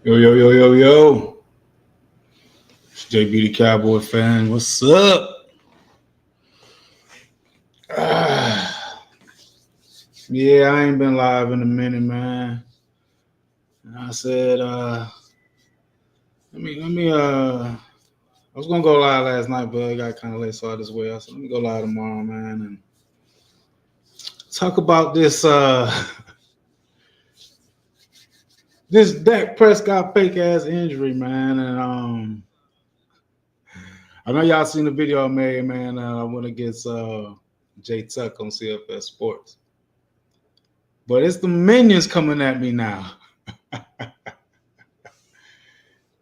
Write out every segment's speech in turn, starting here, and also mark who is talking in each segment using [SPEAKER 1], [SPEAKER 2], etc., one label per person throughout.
[SPEAKER 1] Yo, yo, yo, yo, yo. It's JB the Cowboy fan. What's up? Ah, yeah, I ain't been live in a minute, man. And I said, I was gonna go live last night, but it got kind of late, so I just wait. I said, let me go live tomorrow, man, and talk about this, this Dak Prescott fake ass injury, man. And I know y'all seen the video I made, man. I went against Jay Tuck on CFS Sports. But it's the minions coming at me now.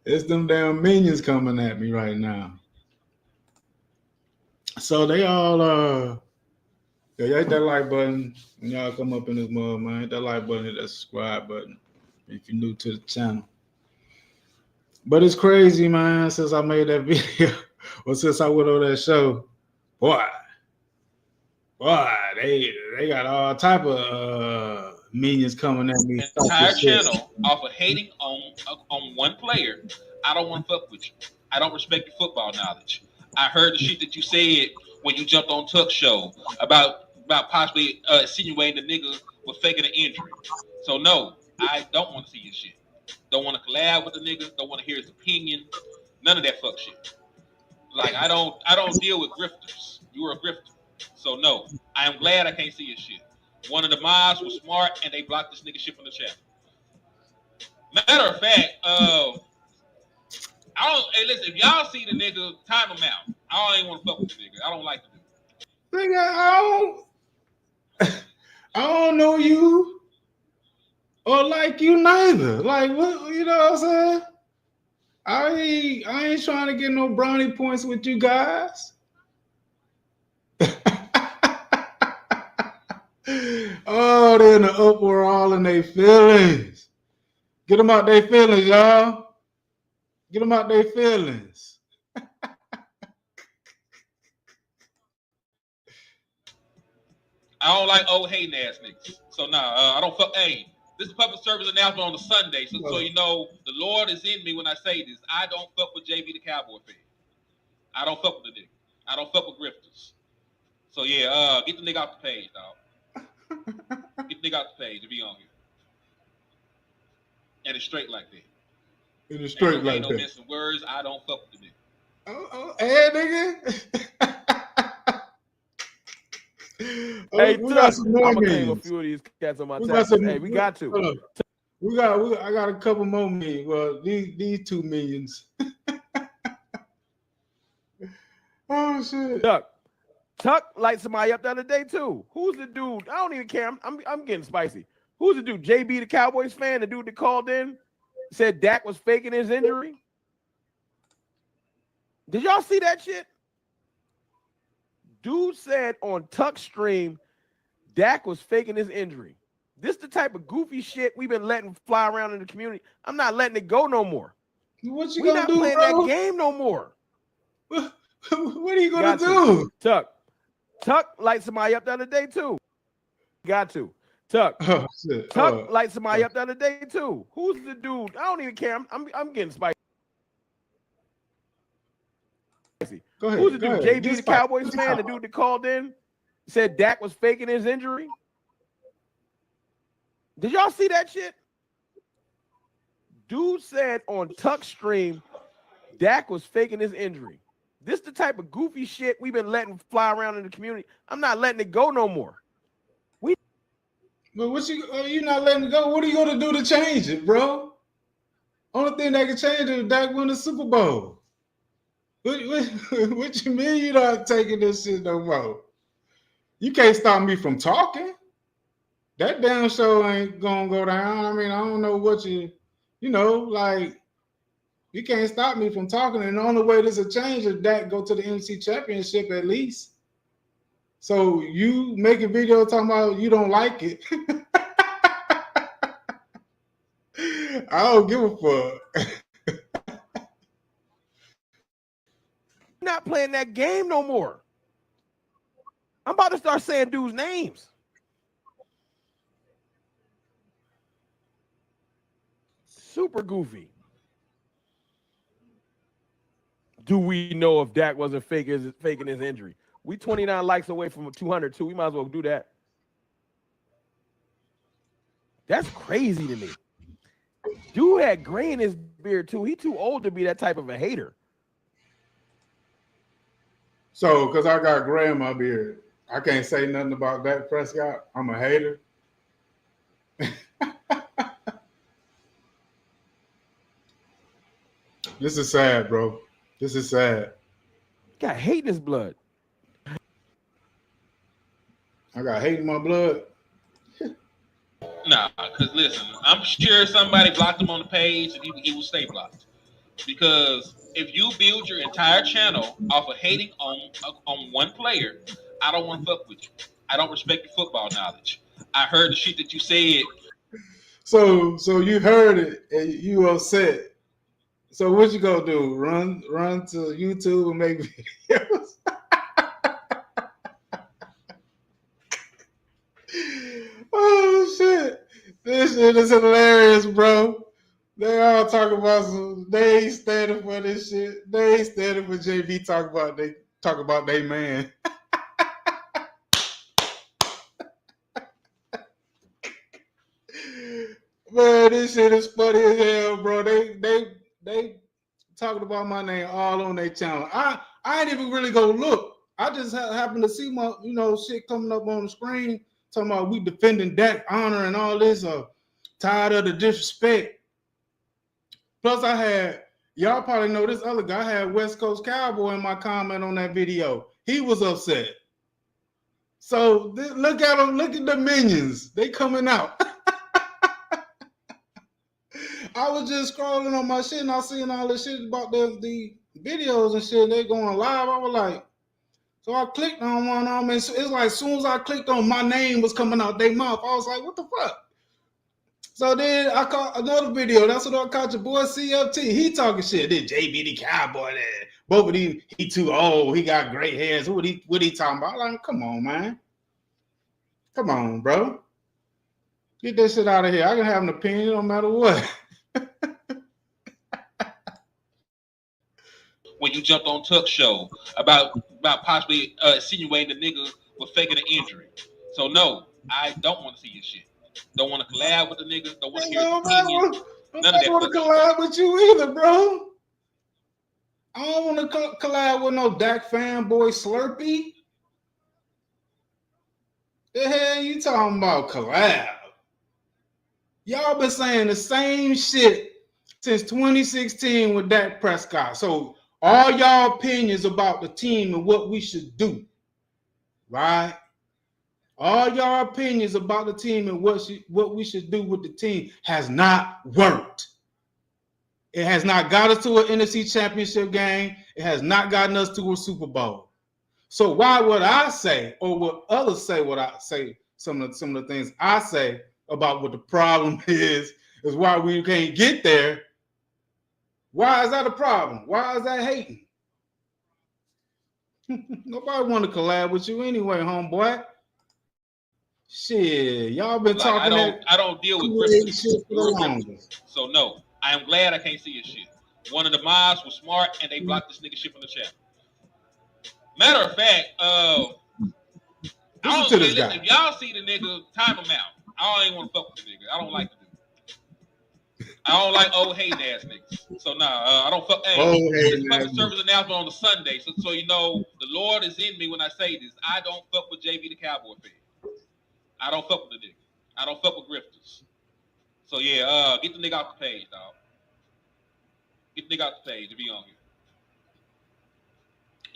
[SPEAKER 1] It's them damn minions coming at me right now. So they all yeah, hit that like button when y'all come up in this mud, man. Hit that like button, hit that subscribe button if you're new to the channel. But it's crazy, man, since I made that video. Or since I went on that show. Boy, boy, they got all type of minions coming at me.
[SPEAKER 2] Entire channel off of hating on one player. I don't want to fuck with you. I don't respect your football knowledge. I heard the shit that you said when you jumped on Tuck's show about possibly insinuating the nigga was faking an injury. So no, I don't want to see his shit. Don't want to collab with the nigga. Don't want to hear his opinion. None of that fuck shit. Like I don't deal with grifters. You were a grifter. So no, I am glad I can't see his shit. One of the mods was smart and they blocked this nigga shit from the channel. Matter of fact, I don't. Hey, listen, if y'all see the nigga, time him out. I don't even want to fuck with the nigga. I don't like the nigga.
[SPEAKER 1] Nigga, I don't know you or like you neither. Like what you know what I'm saying? I ain't trying to get no brownie points with you guys. Oh, they're in the uproar all in their feelings. Get them out their feelings, y'all. Get them out their feelings.
[SPEAKER 2] I don't like old hating ass niggas. So nah, I don't fuck. Hey, this is a public service announcement on the Sunday, so you know the Lord is in me when I say this. I don't fuck with JB the Cowboy fan. I don't fuck with the nigga. I don't fuck with grifters. So yeah, get the nigga off the page, dog. Get the nigga off the page to be on here. And it's straight like that.
[SPEAKER 1] In the straight like
[SPEAKER 2] ain't no
[SPEAKER 1] that.
[SPEAKER 2] missing words. I don't fuck with the nigga.
[SPEAKER 1] Hey, nigga.
[SPEAKER 3] Hey,
[SPEAKER 1] we got
[SPEAKER 3] Tuck,
[SPEAKER 1] some more
[SPEAKER 3] I'm gonna claim a
[SPEAKER 1] memes.
[SPEAKER 3] few of these cats on my
[SPEAKER 1] We got
[SPEAKER 3] taxes.
[SPEAKER 1] some.
[SPEAKER 3] Hey, we got to.
[SPEAKER 1] I got a couple more memes. Well, these 2 millions. Oh shit.
[SPEAKER 3] Tuck lights somebody up the other day too. Who's the dude? I don't even care. I'm getting spicy. Who's the dude? JB the Cowboys fan, the dude that called in, said Dak was faking his injury. Did y'all see that shit? Dude said on Tuck's stream, Dak was faking his injury. This the type of goofy shit we've been letting fly around in the community. I'm not letting it go no more.
[SPEAKER 1] What you
[SPEAKER 3] We're
[SPEAKER 1] gonna
[SPEAKER 3] not
[SPEAKER 1] do,
[SPEAKER 3] playing
[SPEAKER 1] bro?
[SPEAKER 3] that game no more.
[SPEAKER 1] What are you gonna do?
[SPEAKER 3] Tuck lights somebody up the other day too. Got to. Tuck.
[SPEAKER 1] Oh shit.
[SPEAKER 3] Tuck lights somebody up the other day too. Who's the dude? I don't even care. I'm getting spicy.
[SPEAKER 1] Go ahead.
[SPEAKER 3] Who's the
[SPEAKER 1] Go
[SPEAKER 3] dude?
[SPEAKER 1] ahead.
[SPEAKER 3] JB the Cowboys fan, the dude that called in, said Dak was faking his injury. Did y'all see that shit? Dude said on Tuck's stream, Dak was faking his injury. This the type of goofy shit we've been letting fly around in the community. I'm not letting it go no more.
[SPEAKER 1] But you not letting it go? What are you gonna do to change it, bro? Only thing that can change it is Dak win the Super Bowl. What you mean you not taking this shit no more? You can't stop me from talking. That damn show ain't gonna go down. I mean, I don't know what you like. You can't stop me from talking, and the only way this will change is Dak go to the NFC Championship at least. So you make a video talking about you don't like it. I don't give a fuck.
[SPEAKER 3] Not playing that game no more. I'm about to start saying dudes' names. Super goofy. Do we know if Dak wasn't faking his injury? We 29 likes away from 200 too. We might as well do that. That's crazy to me. Dude had gray in his beard too. He too old to be that type of a hater.
[SPEAKER 1] So, because I got gray in my beard, I can't say nothing about Dak Prescott. I'm a hater. This is sad, bro. This is sad.
[SPEAKER 3] Got hate in his blood.
[SPEAKER 1] I got hate in my blood.
[SPEAKER 2] Nah, because listen, I'm sure somebody blocked him on the page and he will stay blocked. Because if you build your entire channel off of hating on one player, I don't want to fuck with you. I don't respect your football knowledge. I heard the shit that you said.
[SPEAKER 1] So you heard it and you upset. So what you gonna do? Run to YouTube and make videos? Oh shit! This shit is hilarious, bro. They all talk about some. They ain't standing for this shit. They ain't standing for JB. Talk about they man. Man, this shit is funny as hell, bro. They talking about my name all on their channel. I ain't even really go look. I just happened to see my shit coming up on the screen talking about we defending Dak honor and all this. Tired of the disrespect. Plus, I had y'all probably know this other guy. I had West Coast Cowboy in my comment on that video. He was upset. So look at them. Look at the minions. They coming out. I was just scrolling on my shit and I seen all this shit about the videos and shit. They going live. I was like, so I clicked on one of them and it's like as soon as I clicked on, my name was coming out their mouth. I was like, what the fuck? So then I caught another video. That's what I caught your boy CFT. He talking shit. Then JB the Cowboy there. Both of these, he too old. He got gray hairs. What he talking about? Like, come on, man. Come on, bro. Get that shit out of here. I can have an opinion no matter what.
[SPEAKER 2] When you jumped on Tuck show about possibly insinuating the nigga was faking an injury. So no, I don't want to see your shit. Don't want to collab with the nigga. Don't want to hear his opinion.
[SPEAKER 1] None of that. I don't want to collab with you either, bro. I don't want to collab with no Dak fanboy Slurpee. The hell you talking about collab? Y'all been saying the same shit since 2016 with Dak Prescott. So all y'all opinions about the team and what we should do, right? All y'all opinions about the team and what we should do with the team has not worked. It has not got us to an NFC championship game. It has not gotten us to a Super Bowl. So why would I say, or would others say what I say, some of the things I say about what the problem is why we can't get there? Why is that a problem? Why is that hating? Nobody want to collab with you anyway, homeboy. Shit, y'all been talking.
[SPEAKER 2] I don't deal with grifters. So no, I am glad I can't see your shit. One of the mods was smart and they blocked this nigga shit from the chat. Matter of fact, if y'all see the nigga, time him out. I don't even want to fuck with the nigga. I don't like the dude. I don't like old hating ass niggas. So nah, I don't fuck. Hey, this public service announcement on the Sunday. So you know the Lord is in me when I say this. I don't fuck with JB the Cowboy fan. I don't fuck with the nigga. I don't fuck with grifters. So yeah, get the nigga off the page, dog. Get the nigga off the page to be on here.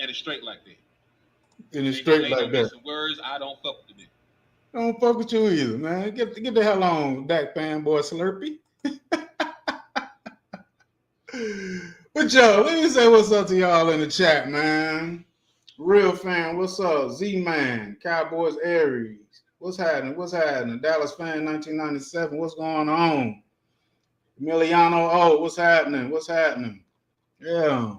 [SPEAKER 2] And it's straight like that.
[SPEAKER 1] And it's straight like that.
[SPEAKER 2] Some words, I don't fuck with the nigga.
[SPEAKER 1] I don't fuck with you either, man. Get the hell on, Dak fanboy Slurpee. But yo, let me say what's up to y'all in the chat, man. Real fan, what's up? Z-Man, Cowboys Aries. What's happening? Dallas fan 1997, what's going on? Emiliano, what's happening? Yeah.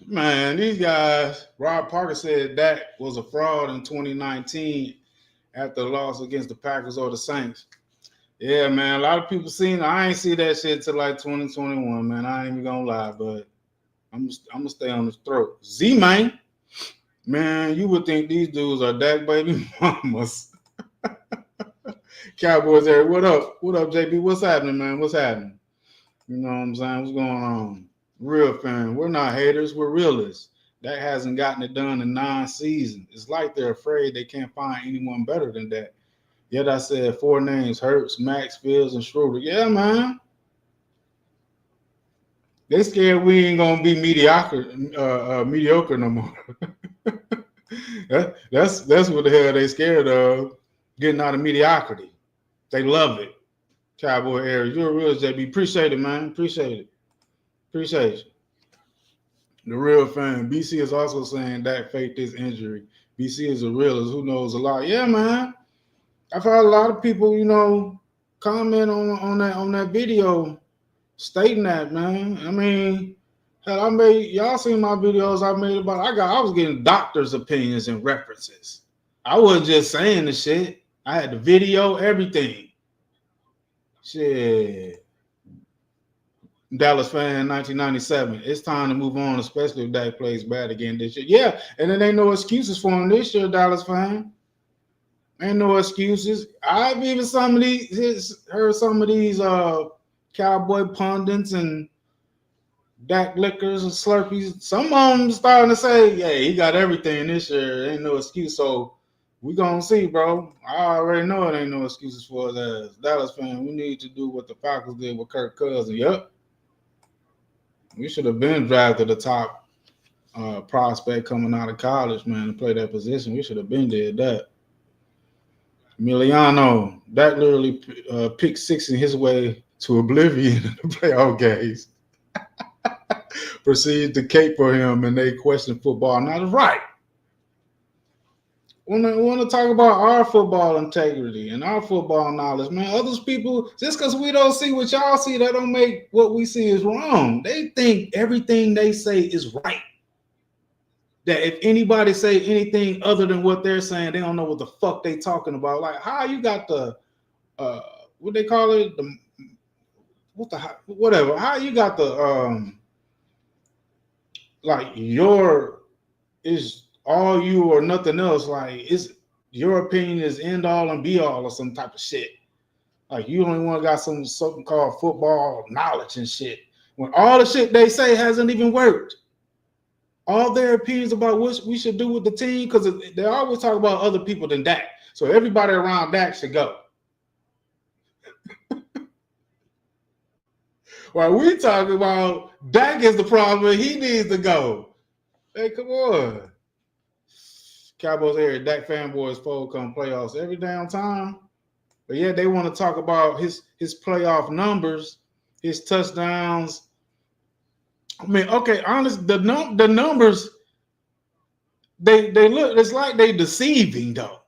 [SPEAKER 1] Man, these guys, Rob Parker said Dak was a fraud in 2019 after the loss against the Packers or the Saints. Yeah, man. A lot of people seen. I ain't see that shit till like 2021, man. I ain't even gonna lie, but I'm gonna stay on his throat. Z man, man, you would think these dudes are Dak baby mamas. Cowboys there. What up? What up, JB? What's happening, man? What's happening? You know what I'm saying? What's going on? Real fan. We're not haters. We're realists. That hasn't gotten it done in 9 seasons. It's like they're afraid they can't find anyone better than that. Yet I said 4 names: Hurts, Max, Fields, and Schroeder. Yeah, man. They scared we ain't gonna be mediocre no more. That's what the hell they scared of, getting out of mediocrity. They love it. Cowboy era. You're a real JB. Appreciate it, man. Appreciate it. Appreciate you. The real fan. BC is also saying that faked this injury. BC is a realist who knows a lot. Yeah, man. I've heard a lot of people, comment on that video stating that, man. I mean, hell, y'all seen my videos I made about I was getting doctors' opinions and references. I wasn't just saying the shit. I had the video, everything. Shit. Dallas fan, 1997. It's time to move on, especially if Dak plays bad again this year. Yeah, and then ain't no excuses for him this year, Dallas fan. Ain't no excuses. I've even heard some of these Cowboy pundits and Dak lickers and Slurpees. Some of them starting to say, "Yeah, he got everything this year. Ain't no excuse." So we gonna see, bro. I already know it ain't no excuses for his ass. Dallas fan, we need to do what the Falcons did with Kirk Cousins. Yep. We should have been drafted the top prospect coming out of college, man, to play that position. We should have been did that. Emiliano, that literally picked 6 in his way to oblivion in the playoff games. Proceeded to cape for him, and they questioned football. Now, that's right. We want to talk about our football integrity and our football knowledge, man. Others people, just because we don't see what y'all see, that don't make what we see is wrong. They think everything they say is right. That if anybody say anything other than what they're saying, they don't know what the fuck they talking about. Like, how you got the what they call it, whatever. How you got the like your is all you or nothing else. Like, it's your opinion is end all and be all or some type of shit. Like, you only one got something called football knowledge and shit. When all the shit they say hasn't even worked. All their opinions about what we should do with the team, because they always talk about other people than Dak. So everybody around Dak should go. While we talking about Dak is the problem, he needs to go. Hey, come on. Cowboys area, Dak fanboys fold come playoffs every damn time. But yeah, they want to talk about his playoff numbers, his touchdowns. I mean, okay, honest, the numbers, they look, it's like they deceiving though.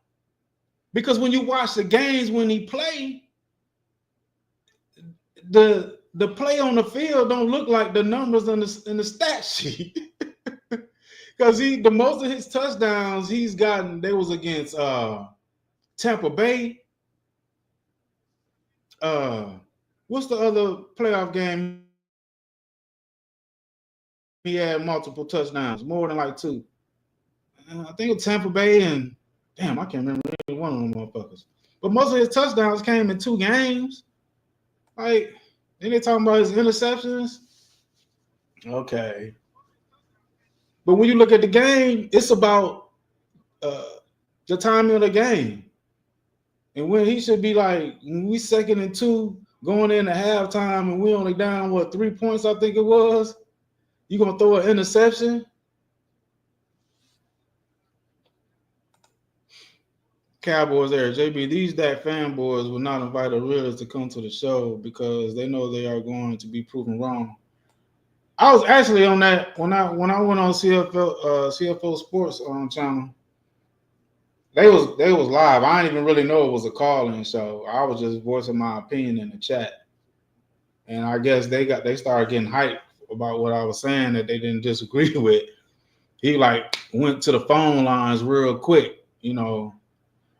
[SPEAKER 1] Because when you watch the games when he play, the play on the field don't look like the numbers in the stat sheet. Because the most of his touchdowns he's gotten, they was against Tampa Bay. What's the other playoff game he had multiple touchdowns, more than like 2? I think it was Tampa Bay and damn, I can't remember any one of them motherfuckers. But most of his touchdowns came in 2 games. Like, then they talking about his interceptions. Okay. But when you look at the game, it's about the timing of the game. And when he should be like, when we 2nd and 2 going into halftime and we only down, 3 points, I think it was, you going to throw an interception? Cowboys there. JB, these Dak fanboys will not invite a realist to come to the show because they know they are going to be proven wrong. I was actually on that when I went on CFO Sports channel. They was live. I didn't even really know it was a call-in show. I was just voicing my opinion in the chat, and I guess they started getting hyped about what I was saying that they didn't disagree with. He like went to the phone lines real quick,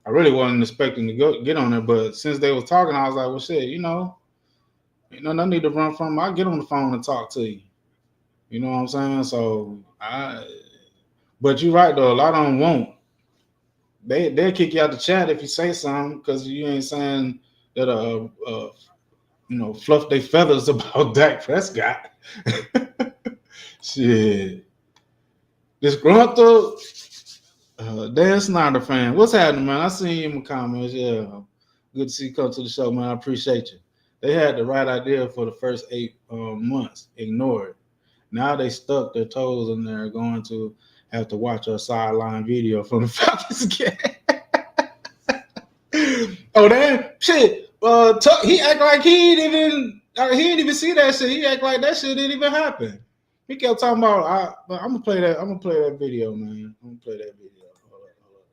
[SPEAKER 1] I really wasn't expecting to get on there, but since they was talking, I was like, well, shit, I need to run from. I get on the phone and talk to you. You know what I'm saying? So but you're right though. A lot of them won't. They'll kick you out the chat if you say something because you ain't saying that fluff their feathers about Dak Prescott. Shit. Disgruntled Dan Snyder fan. What's happening, man? I seen you in my comments. Yeah. Good to see you come to the show, man. I appreciate you. They had the right idea for the first 8 months. Ignore it. Now they stuck their toes and they're going to have to watch a sideline video from the Falcons game. Oh, damn. Shit. He act like he didn't even see that shit. He act like that shit didn't even happen. He kept talking about, I'm gonna play that video, man. I'm gonna play that video. Hold up.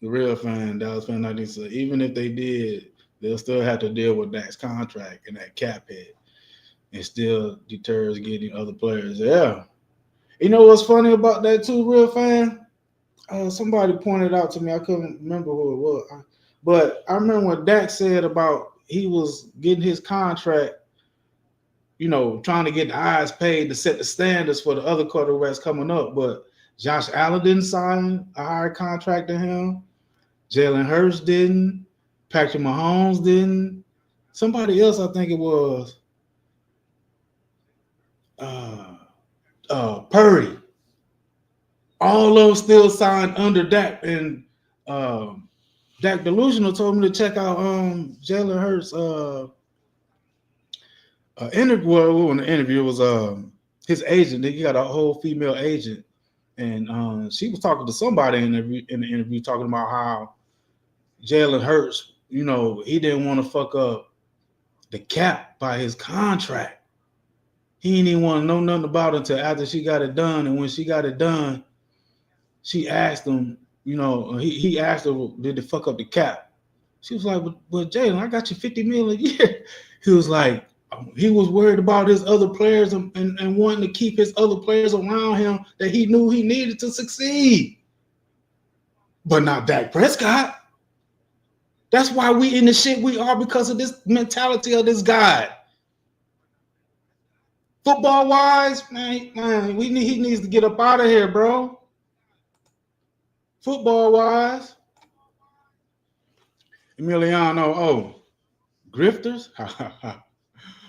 [SPEAKER 1] The real fan, Dallas fan 19 said, even if they did, they'll still have to deal with Dak's contract and that cap hit. It still deters getting other players. Yeah. You know what's funny about that too, real fan? Somebody pointed out to me. I couldn't remember who it was. But I remember when Dak said about he was getting his contract, trying to get the eyes paid to set the standards for the other quarterbacks coming up. But Josh Allen didn't sign a higher contract than him. Jalen Hurts didn't. Patrick Mahomes didn't. Somebody else, I think it was Purdy. All of them still signed under Dak. And Dak Delusional told me to check out Jalen Hurts' interview was his agent. He got a whole female agent, and she was talking to somebody in the interview talking about how Jalen Hurts, he didn't want to fuck up the cap by his contract. He didn't even want to know nothing about it until after she got it done. And when she got it done, she asked him, he asked her, did it fuck up the cap? She was like, well, Jalen, I got you $50 million a year. He was like, he was worried about his other players and wanting to keep his other players around him that he knew he needed to succeed. But not Dak Prescott. That's why we in the shit we are, because of this mentality of this guy. Football wise, man, he needs to get up out of here, bro. Football wise. Emiliano, grifters?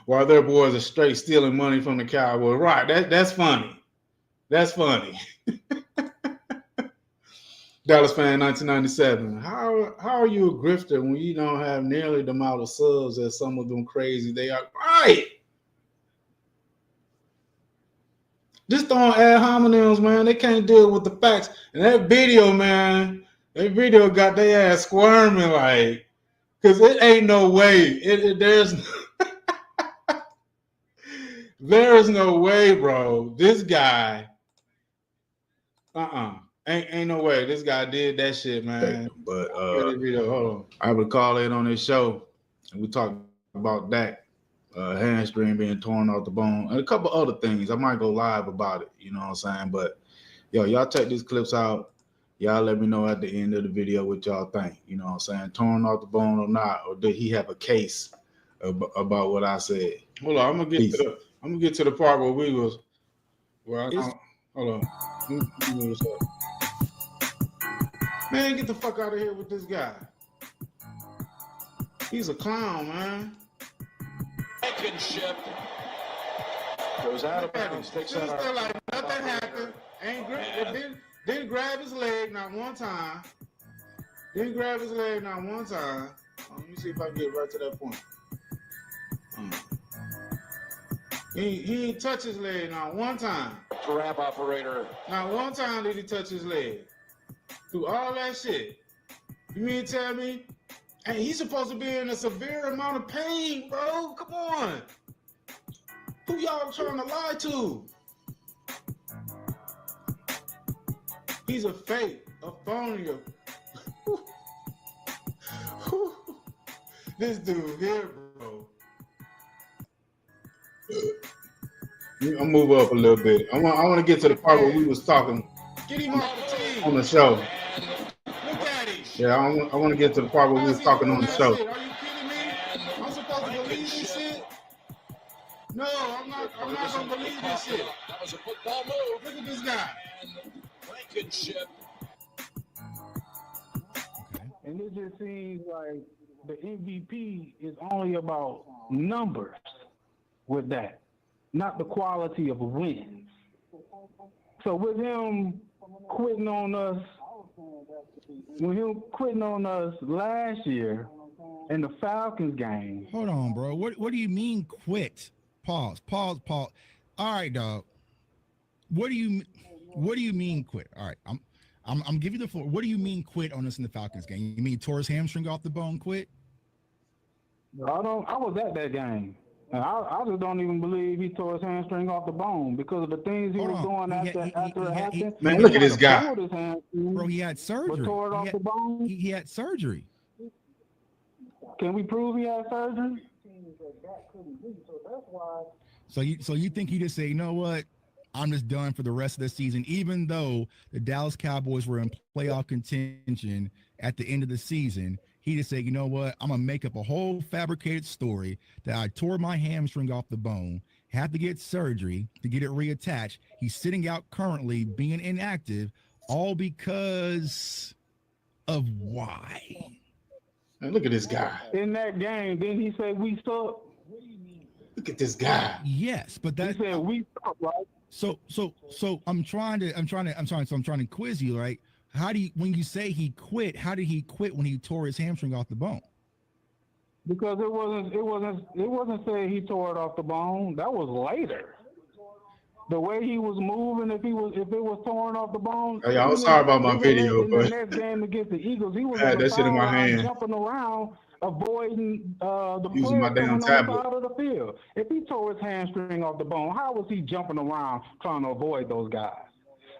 [SPEAKER 1] While their boys are straight stealing money from the Cowboys. Right, that's funny. That's funny. Dallas fan 1997. How are you a grifter when you don't have nearly the amount of subs as some of them crazy they are? Right. Just throwing ad hominems, man. They can't deal with the facts. And that video, man, got their ass squirming like, because it ain't no way. There is no way, bro. This guy, ain't no way. This guy did that shit, man. But hold on. I would call in on this show, and we talked about Dak. Hamstring being torn off the bone, and a couple other things. I might go live about it, you know what I'm saying? But y'all check these clips out. Y'all let me know at the end of the video what y'all think. You know what I'm saying? Torn off the bone or not, or did he have a case about what I said? Hold on, I'm gonna get to the part where we was. Hold on. Let me move this up. Man, get the fuck out of here with this guy. He's a clown, man. Goes out of bounds, takes out our like nothing happened. Didn't grab his leg not one time. Let me see if I can get right to that point. He ain't touch his leg not one time.
[SPEAKER 4] Grab operator.
[SPEAKER 1] Not one time did he touch his leg. Through all that shit. You mean to tell me? Hey, he's supposed to be in a severe amount of pain, bro. Come on. Who y'all trying to lie to? He's a fake, a phony. This dude here, bro. I'll move up a little bit. I want to get to the part where we was talking. Get him off the team on the show. Look at him. Yeah, I want to get to the part where we was talking on the show.
[SPEAKER 4] Shit? Are you kidding me? I'm supposed to believe this shit? No, I'm not gonna believe this shit.
[SPEAKER 5] That was a football move.
[SPEAKER 4] Look at this guy.
[SPEAKER 5] Blankenship.
[SPEAKER 6] And it just seems like the MVP is only about numbers with that, not the quality of wins. So with him quitting on us, last year in the Falcons game.
[SPEAKER 7] Hold on, bro. What do you mean quit? Pause. All right, dog. What do you mean quit? All right, I'm giving you the floor. What do you mean quit on us in the Falcons game? You mean tore his hamstring off the bone, quit?
[SPEAKER 6] I was at that game. And I just don't even believe he tore his hamstring off the bone because of the things he was doing after it happened.
[SPEAKER 1] Man, look at this guy.
[SPEAKER 7] Bro, he had surgery.
[SPEAKER 6] Tore it off the bone.
[SPEAKER 7] He had surgery.
[SPEAKER 6] Can we prove he had surgery?
[SPEAKER 7] So you think he just say, you know what? I'm just done for the rest of the season, even though the Dallas Cowboys were in playoff contention at the end of the season. He just said, you know what? I'm going to make up a whole fabricated story that I tore my hamstring off the bone, had to get surgery to get it reattached. He's sitting out currently being inactive, all because of why?
[SPEAKER 1] Man, look at this guy.
[SPEAKER 6] In that game, didn't he say we suck?
[SPEAKER 1] Look at this guy.
[SPEAKER 7] Yes, but that
[SPEAKER 6] He said we suck, right?
[SPEAKER 7] So I'm trying to quiz you, right? When you say he quit, how did he quit when he tore his hamstring off the bone?
[SPEAKER 6] Because it wasn't saying he tore it off the bone. That was later. The way he was moving, if it was torn off the bone.
[SPEAKER 1] Hey, I'm sorry about my video,
[SPEAKER 6] in
[SPEAKER 1] but
[SPEAKER 6] the next game against the Eagles, he was
[SPEAKER 1] I had
[SPEAKER 6] on the
[SPEAKER 1] that shit in my
[SPEAKER 6] sideline
[SPEAKER 1] hand.
[SPEAKER 6] jumping around, avoiding the
[SPEAKER 1] Using my
[SPEAKER 6] players
[SPEAKER 1] damn
[SPEAKER 6] coming on the
[SPEAKER 1] tablet.
[SPEAKER 6] side of the field. If he tore his hamstring off the bone, how was he jumping around trying to avoid those guys?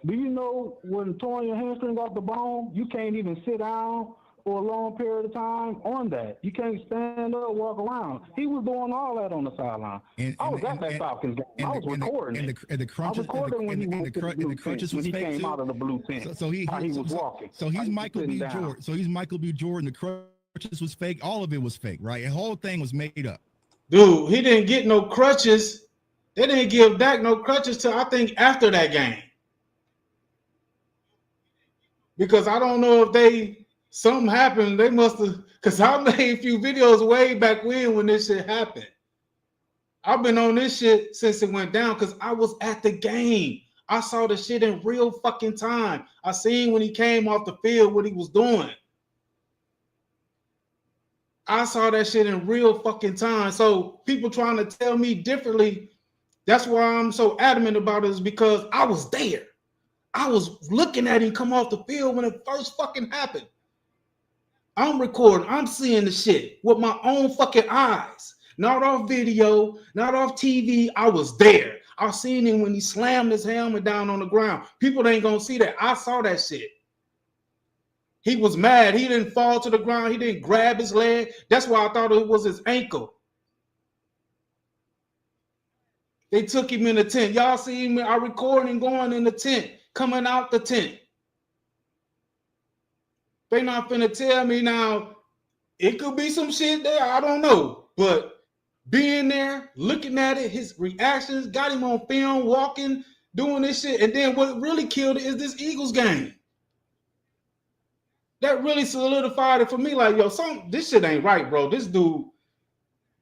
[SPEAKER 6] Do you know when tearing your hamstring off the bone, you can't even sit down for a long period of time on that. You can't stand up, walk around. He was doing all that on the sideline. I was at that Falcons game. I was recording it.
[SPEAKER 7] And the crunches,
[SPEAKER 6] I was recording when he went to the blue
[SPEAKER 7] the crunches
[SPEAKER 6] tent,
[SPEAKER 7] was
[SPEAKER 6] when he
[SPEAKER 7] fake
[SPEAKER 6] came
[SPEAKER 7] too.
[SPEAKER 6] out of the blue tent.
[SPEAKER 7] So he
[SPEAKER 6] how he was walking.
[SPEAKER 7] So he's
[SPEAKER 6] how he was
[SPEAKER 7] Michael B.
[SPEAKER 6] sitting down.
[SPEAKER 7] Jordan. So he's Michael B. Jordan. The crutches was fake. All of it was fake, right? The whole thing was made up.
[SPEAKER 1] Dude, he didn't get no crutches. They didn't give Dak no crutches till I think after that game. Because I don't know if something happened. They must have, because I made a few videos way back when this shit happened. I've been on this shit since it went down because I was at the game. I saw the shit in real fucking time. I seen when he came off the field what he was doing. I saw that shit in real fucking time. So people trying to tell me differently, that's why I'm so adamant about it, is because I was there. I was looking at him come off the field when it first fucking happened. I'm recording. I'm seeing the shit with my own fucking eyes. Not off video, not off TV. I was there. I seen him when he slammed his helmet down on the ground. People ain't gonna see that. I saw that shit. He was mad. He didn't fall to the ground. He didn't grab his leg. That's why I thought it was his ankle. They took him in the tent. Y'all see him? I recorded him going in the tent, coming out the tent. They not finna tell me now. It could be some shit there. I don't know. But being there, looking at it, his reactions, got him on film, walking, doing this shit. And then what really killed it is this Eagles game. That really solidified it for me. Like, yo, this shit ain't right, bro. This dude,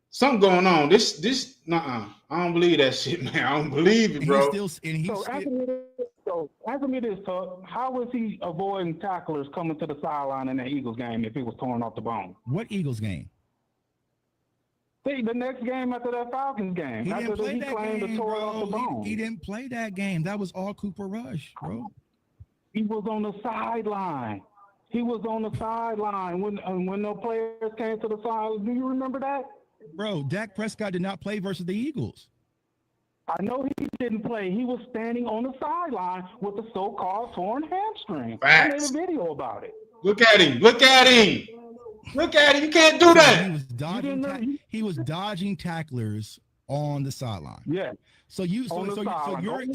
[SPEAKER 1] something going on. I don't believe that shit, man. I don't believe it, bro.
[SPEAKER 6] Answer me this, Tuck. How was he avoiding tacklers coming to the sideline in the Eagles game if he was torn off the bone?
[SPEAKER 7] What Eagles game?
[SPEAKER 6] The next game after that Falcons game.
[SPEAKER 7] He didn't play that game, bro. He didn't play that game. That was all Cooper Rush, bro.
[SPEAKER 6] He was on the sideline. When no players came to the side. Do you remember that?
[SPEAKER 7] Bro, Dak Prescott did not play versus the Eagles.
[SPEAKER 6] I know he didn't play. He was standing on the sideline with the so-called torn hamstring.
[SPEAKER 1] Facts.
[SPEAKER 6] I made a video about it.
[SPEAKER 1] Look at him. You can't do that.
[SPEAKER 7] He was dodging tacklers on the sideline.
[SPEAKER 6] Yeah.
[SPEAKER 7] So you're
[SPEAKER 6] Equating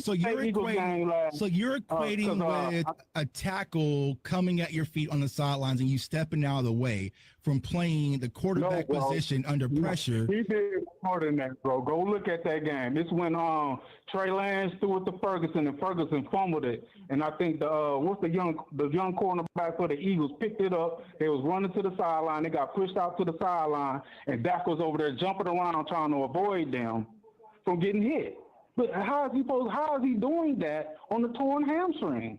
[SPEAKER 7] with a tackle coming at your feet on the sidelines and you stepping out of the way from playing the quarterback position under pressure.
[SPEAKER 6] He did more than that, bro. Go look at that game. It's when Trey Lance threw it to Ferguson and Ferguson fumbled it. And I think the young cornerback for the Eagles picked it up. They was running to the sideline. They got pushed out to the sideline, and Dak was over there jumping around trying to avoid them from getting hit. But how is he doing that on the torn hamstring?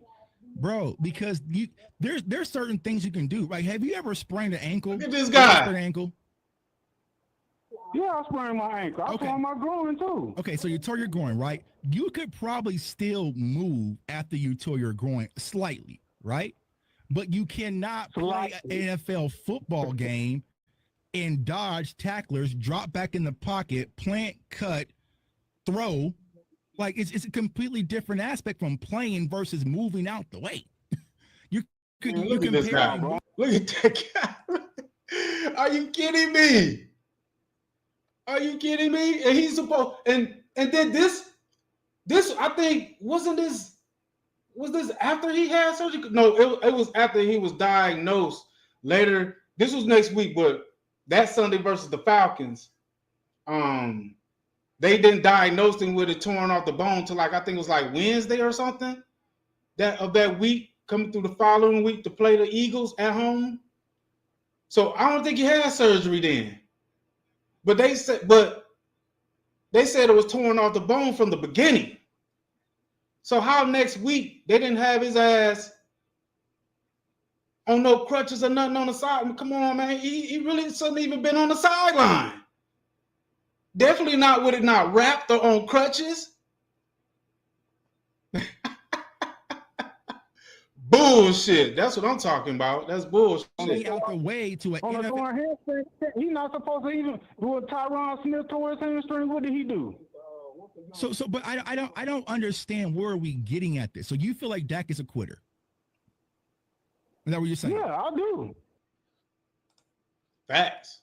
[SPEAKER 7] Bro, because there's certain things you can do, right? Have you ever sprained an ankle?
[SPEAKER 1] Look at this guy.
[SPEAKER 7] Sprained an ankle?
[SPEAKER 6] Yeah, I sprained my ankle. I sprained my groin too.
[SPEAKER 7] Okay, so you tore your groin, right? You could probably still move after you tore your groin slightly, right? But you cannot play an NFL football game and dodge tacklers, drop back in the pocket, plant, cut, throw. Like it's a completely different aspect from playing versus moving out the way.
[SPEAKER 1] Look at this guy, bro. Look at that guy. Are you kidding me? Are you kidding me? And he's supposed and then this I think was this after he had surgery? No, it was after he was diagnosed later. This was next week, but that Sunday versus the Falcons, they didn't diagnose him with it torn off the bone till I think it was like Wednesday or something that week, coming through the following week to play the Eagles at home. So I don't think he had surgery then. But they said it was torn off the bone from the beginning. So how next week they didn't have his ass on no crutches or nothing on the side? Come on, man. He really shouldn't even been on the sideline. Definitely not with it not wrapped or on crutches. Bullshit. That's what I'm talking about. That's bullshit.
[SPEAKER 7] Out the way to an NFL.
[SPEAKER 6] He's not supposed to even. With Tyron Smith tore his hamstring, what did he do?
[SPEAKER 7] But I don't understand where are we getting at this. So you feel like Dak is a quitter? Is that what you're saying?
[SPEAKER 6] Yeah, I do.
[SPEAKER 1] Facts.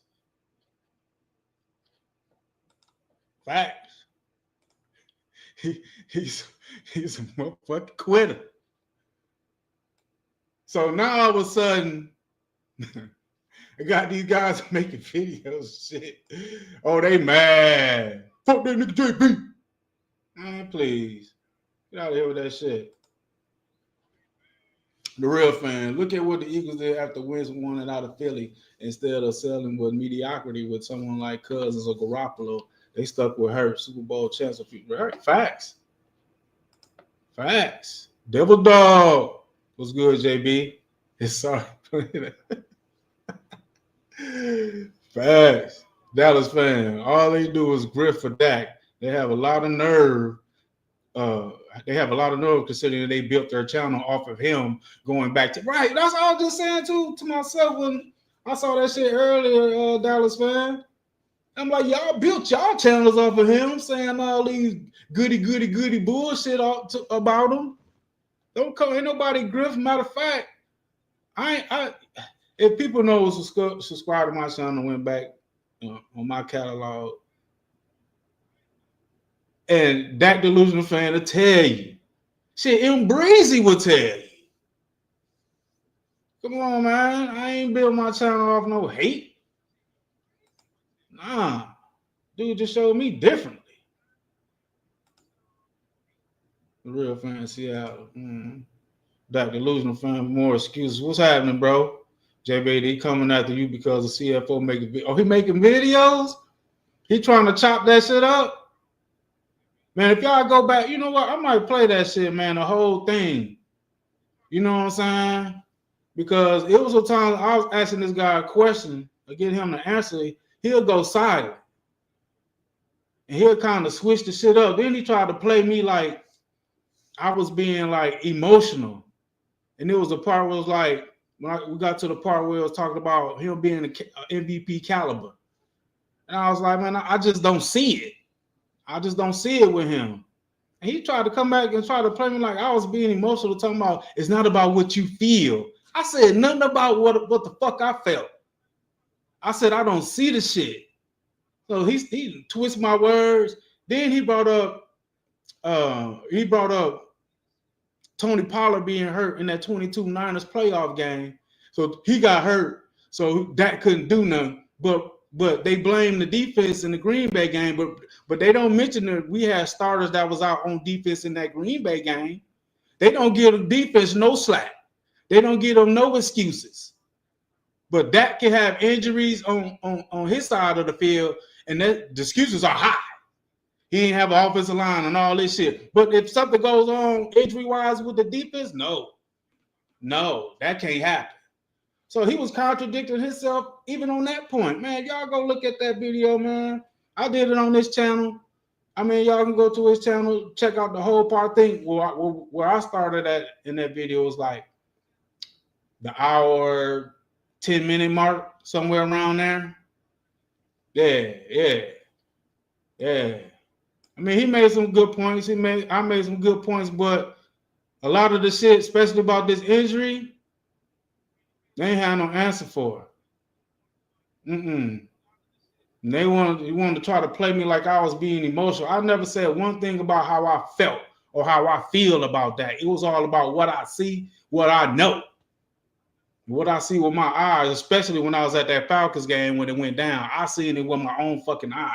[SPEAKER 1] He's a motherfucking quitter. So now all of a sudden, I got these guys making videos. Shit. Oh, they mad. Fuck that nigga JB. Man, please. Get out of here with that shit. The real fan. Look at what the Eagles did after Wentz won it out of Philly. Instead of selling with mediocrity with someone like Cousins or Garoppolo, they stuck with her. Super Bowl champs of people. Facts. Devil Dog. What's good, JB? It's sorry. Facts. Dallas fan. All they do is grift for Dak. They have a lot of nerve. Considering they built their channel off of him going back to right. That's all I was just saying to myself when I saw that shit earlier, Dallas fan. I'm like, y'all built y'all channels off of him, saying all these goody bullshit about him. Don't call ain't nobody grift. Matter of fact, I if people know subscribe to my channel and went back on my catalog, and that delusional fan will tell you, shit, M Breezy will tell you. Come on, man, I ain't built my channel off no hate. Nah, dude just showed me differently. The real fan in Seattle. That delusional fan, more excuses. What's happening, bro? JBD coming after you because the CFO making videos. Oh, he making videos? He trying to chop that shit up? Man, if y'all go back, you know what? I might play that shit, man, the whole thing. You know what I'm saying? Because it was a time I was asking this guy a question, to get him to answer it, he'll go silent. And he'll kind of switch the shit up. Then he tried to play me like I was being like emotional. And there was a part where it was like, we got to the part where it was talking about him being an MVP caliber. And I was like, man, I just don't see it. I just don't see it with him. And he tried to come back and try to play me like I was being emotional, talking about it's not about what you feel. I said nothing about what the fuck I felt. I said I don't see the shit. So he twists my words. Then he brought up Tony Pollard being hurt in that 22 Niners playoff game. So he got hurt. So Dak couldn't do nothing. But they blame the defense in the Green Bay game. But they don't mention that we had starters that was out on defense in that Green Bay game. They don't give the defense no slack. They don't give them no excuses. But Dak can have injuries on his side of the field, and the excuses are high. He ain't have an offensive line and all this shit. But if something goes on injury-wise with the defense, no, that can't happen. So he was contradicting himself even on that point. Man, y'all go look at that video, man. I did it on this channel. I mean, y'all can go to his channel, check out the whole part. I think where I started at in that video was like the hour, 10-minute mark, somewhere around there. Yeah. I mean, he made some good points. I made some good points, but a lot of the shit, especially about this injury, they ain't had no answer for it. And they wanted to try to play me like I was being emotional. I never said one thing about how I felt or how I feel about that. It was all about what I see, what I know, what I see with my eyes, especially when I was at that Falcons game when it went down. I seen it with my own fucking eyes.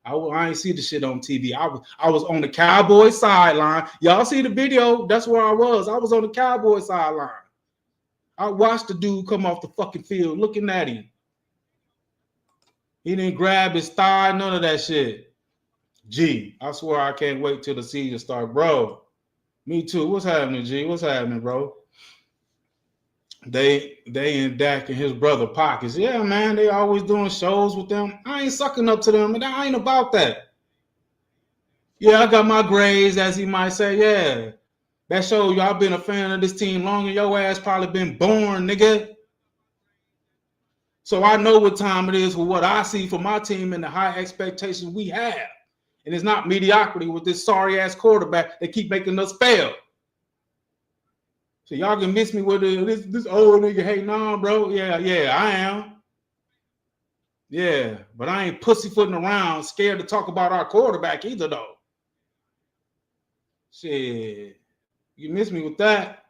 [SPEAKER 1] I ain't see the shit on TV. I was on the Cowboys sideline. Y'all see the video? That's where I was. I was on the Cowboys sideline. I watched the dude come off the fucking field looking at him. He didn't grab his thigh, none of that shit. G, I swear I can't wait till the season start, bro. Me too. What's happening, G? What's happening, bro? They and Dak and his brother Pockets. Yeah, man, they always doing shows with them. I ain't sucking up to them, and I ain't about that. Yeah, I got my grades, as he might say. Yeah, that shows y'all been a fan of this team longer. Your ass probably been born, nigga. So I know what time it is for what I see for my team and the high expectations we have. And it's not mediocrity with this sorry-ass quarterback that keep making us fail. So y'all can miss me with this old nigga hating on, bro. Yeah, I am. Yeah, but I ain't pussyfooting around, scared to talk about our quarterback either, though. Shit, you miss me with that.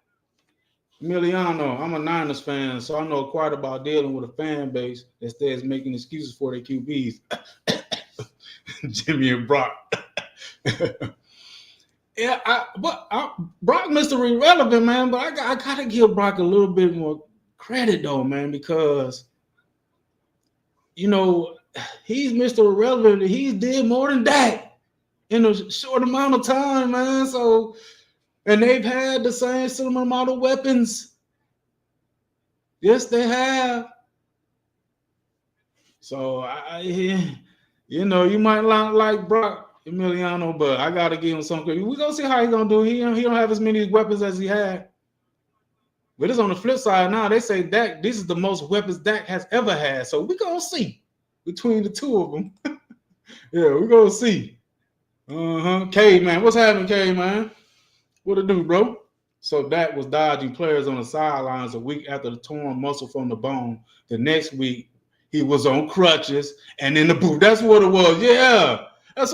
[SPEAKER 1] Emiliano, I'm a Niners fan, so I know quite about dealing with a fan base that stays making excuses for their QBs. Jimmy and Brock. Yeah, Brock Mr. Irrelevant, man, but I gotta give Brock a little bit more credit though, man, because you know he's Mr. Irrelevant. He's did more than that in a short amount of time, man. So, and they've had the same similar amount of weapons. Yes, they have. So you know, you might not like Brock Emiliano, but I gotta give him some credit. We're gonna see how he's gonna do. He don't have as many weapons as he had. But it's on the flip side now. They say Dak, this is the most weapons Dak has ever had. So we're gonna see between the two of them. Yeah, we're gonna see. K man, what's happening, K man? What it do, bro? So Dak was dodging players on the sidelines a week after the torn muscle from the bone. The next week, he was on crutches and in the booth. That's what it was. Yeah. That's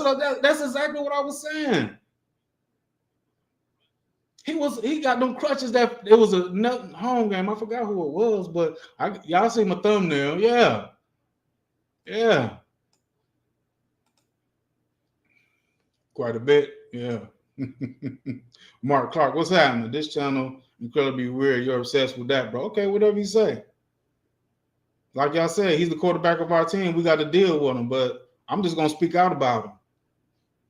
[SPEAKER 1] exactly what I was saying. He got them crutches that it was a home game. I forgot who it was, but y'all see my thumbnail. Yeah. Quite a bit. Yeah. Mark Clark, what's happening? This channel incredibly weird. You're obsessed with that, bro. Okay, whatever you say. Like y'all said, he's the quarterback of our team. We got to deal with him, but I'm just gonna speak out about him.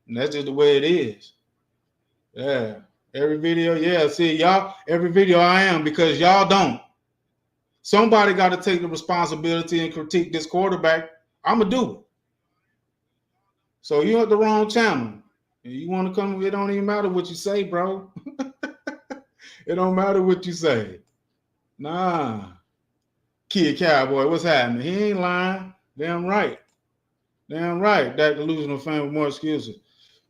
[SPEAKER 1] And that's just the way it is. Yeah. Every video, yeah. See, y'all, every video I am because y'all don't. Somebody got to take the responsibility and critique this quarterback. I'm going to do it. So you're at the wrong channel. And you want to come, it don't even matter what you say, bro. It don't matter what you say. Nah. Kid Cowboy, what's happening? He ain't lying. Damn right. Dak delusional fan with more excuses.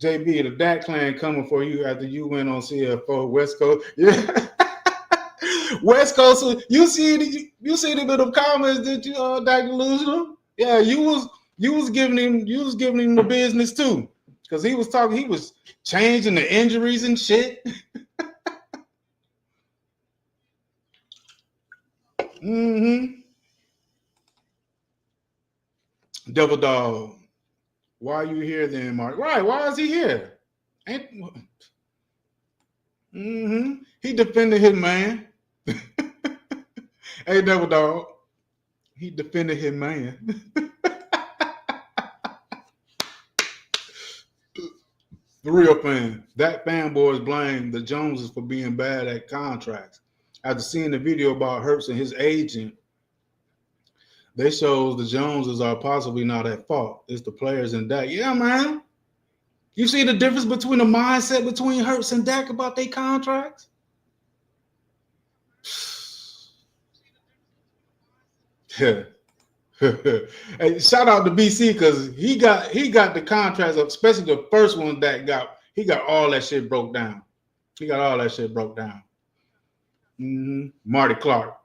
[SPEAKER 1] JB, the Dak clan coming for you after you went on CFO West Coast. Yeah. West Coast. You see the bit of comments that you Dak delusional? Yeah, you You was giving him the business too. Because he was changing the injuries and shit. Mm-hmm. Devil Dog. Why are you here then, Mark? Right, why is he here? Mm-hmm. He defended his man. Hey, Devil Dog. He defended his man. The real fan. That fanboys blame the Joneses for being bad at contracts. After seeing the video about Hurts and his agent, they shows the Joneses are possibly not at fault. It's the players and Dak. Yeah, man. You see the difference between the mindset between Hurts and Dak about their contracts? Yeah. Hey, shout out to BC because he got the contracts, especially the first one that he got all that shit broke down. He got all that shit broke down. Marty Clark,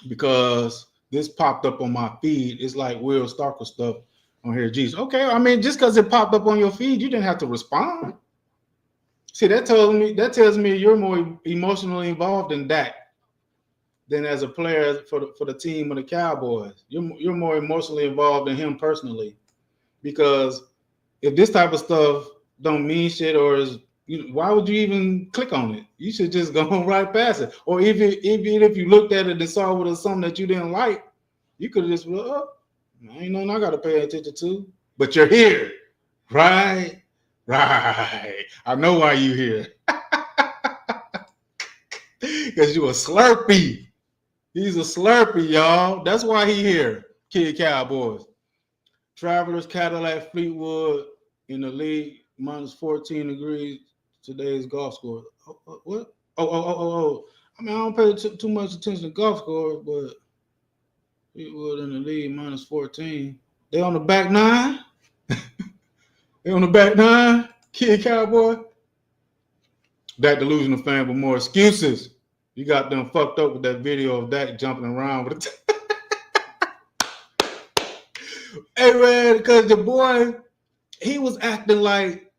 [SPEAKER 1] because this popped up on my feed. It's like Will Starker stuff on here. Geez, okay. I mean, just because it popped up on your feed, you didn't have to respond. See, that tells me you're more emotionally involved in Dak than as a player for the team of the Cowboys. You're more emotionally involved in him personally, because if this type of stuff don't mean shit or is, why would you even click on it? You should just go right past it. Or even if you looked at it and saw it was something that you didn't like, you could have just, well, ain't nothing I got to pay attention to. But you're here, right? Right. I know why you here. Because you a Slurpee. He's a Slurpee, y'all. That's why he here. Kid Cowboys. Travelers, Cadillac, Fleetwood in the league, minus 14 degrees. Today's golf score. What? Oh. I mean, I don't pay too much attention to golf scores, but Fleetwood in the league, minus 14. They on the back nine? They on the back nine? Kid Cowboy? That delusional fan with more excuses. You got them fucked up with that video of Dak jumping around with it. Hey, man, because the boy, he was acting like,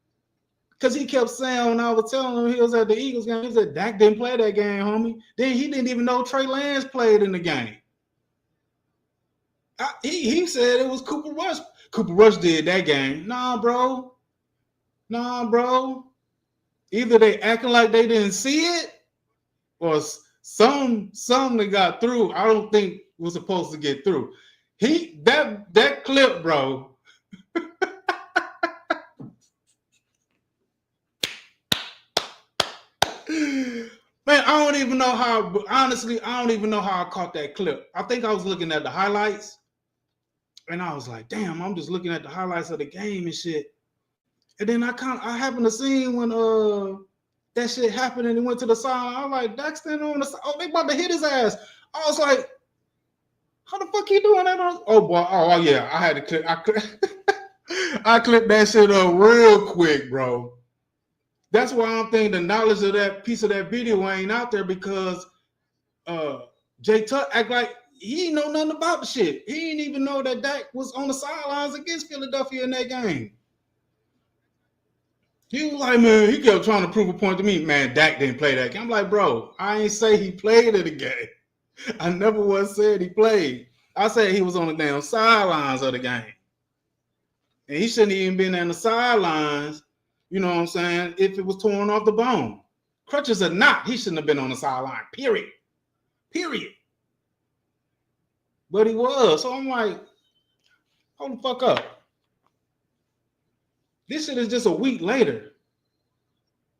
[SPEAKER 1] because he kept saying when I was telling him he was at the Eagles game, he said, Dak didn't play that game, homie. Then he didn't even know Trey Lance played in the game. He said it was Cooper Rush. Cooper Rush did that game. Nah, bro. Either they acting like they didn't see it, or some that got through, I don't think was supposed to get through. That clip, bro. Man, I don't even know how, honestly, I don't even know how I caught that clip. I think I was looking at the highlights, and I was like, damn, I'm just looking at the highlights of the game and shit. And then I happened to see when that shit happened and he went to the side. I was like, Dak's standing on the side. Oh, they about to hit his ass. I was like, how the fuck he doing that? Oh boy, oh yeah, I had to click. I clipped that shit up real quick, bro. That's why I'm thinking the knowledge of that piece of that video ain't out there, because Jay Tuck act like he ain't know nothing about the shit. He didn't even know that Dak was on the sidelines against Philadelphia in that game. He was like, man, he kept trying to prove a point to me. Man, Dak didn't play that game. I'm like, bro, I ain't say he played in the game. I never once said he played. I said he was on the damn sidelines of the game. And he shouldn't even been on the sidelines, you know what I'm saying, if it was torn off the bone. Crutches or not, he shouldn't have been on the sideline, period. But he was. So I'm like, hold the fuck up. This shit is just a week later.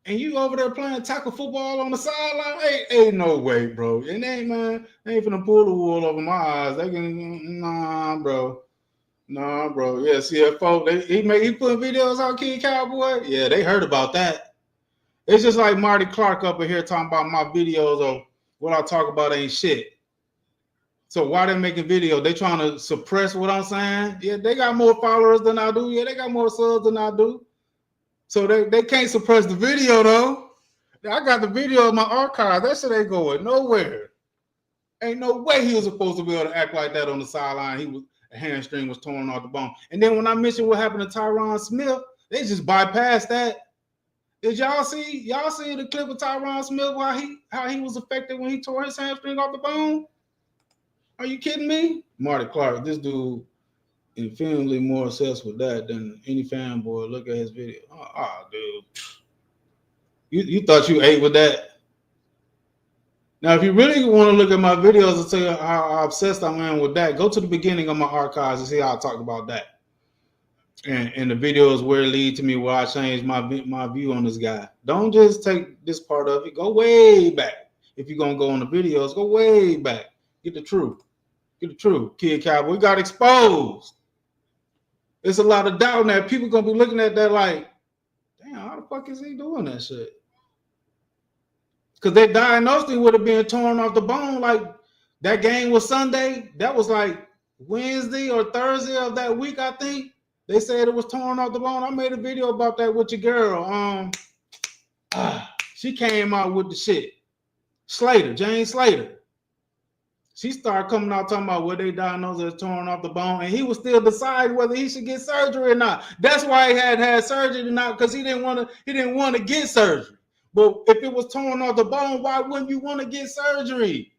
[SPEAKER 1] And you over there playing tackle football on the sideline? Ain't no way, bro. And they ain't finna pull the wool over my eyes. They can, nah, bro. Yeah, CFO, he putting videos on Kid Cowboy. Yeah, they heard about that. It's just like Marty Clark up in here talking about my videos of what I talk about ain't shit. So why they making videos? They trying to suppress what I'm saying? Yeah, they got more followers than I do. Yeah, they got more subs than I do. So they can't suppress the video though. I got the video in my archive. That shit ain't going nowhere. Ain't no way he was supposed to be able to act like that on the sideline. the hamstring was torn off the bone. And then when I mentioned what happened to Tyron Smith, they just bypassed that. Did y'all see the clip of Tyron Smith how he was affected when he tore his hamstring off the bone? Are you kidding me? Marty Clark, this dude infinitely more obsessed with that than any fanboy. Look at his video. Oh, dude. You thought you ate with that? Now, if you really want to look at my videos and tell you how obsessed I am with that, go to the beginning of my archives and see how I talked about that. And the videos where it lead to me where I changed my view on this guy. Don't just take this part of it. Go way back. If you're going to go on the videos, go way back. Get the truth. Get the truth. Kid Cowboy got exposed. There's a lot of doubt in that. People going to be looking at that like, damn, how the fuck is he doing that shit? Because they diagnosed him with it being torn off the bone. Like, that game was Sunday. That was like Wednesday or Thursday of that week, I think. They said it was torn off the bone. I made a video about that with your girl. She came out with the shit. Jane Slater. She started coming out talking about what they diagnosed as torn off the bone, and he was still deciding whether he should get surgery or not. That's why he had surgery or not, because he didn't want to get surgery. But if it was torn off the bone, why wouldn't you want to get surgery?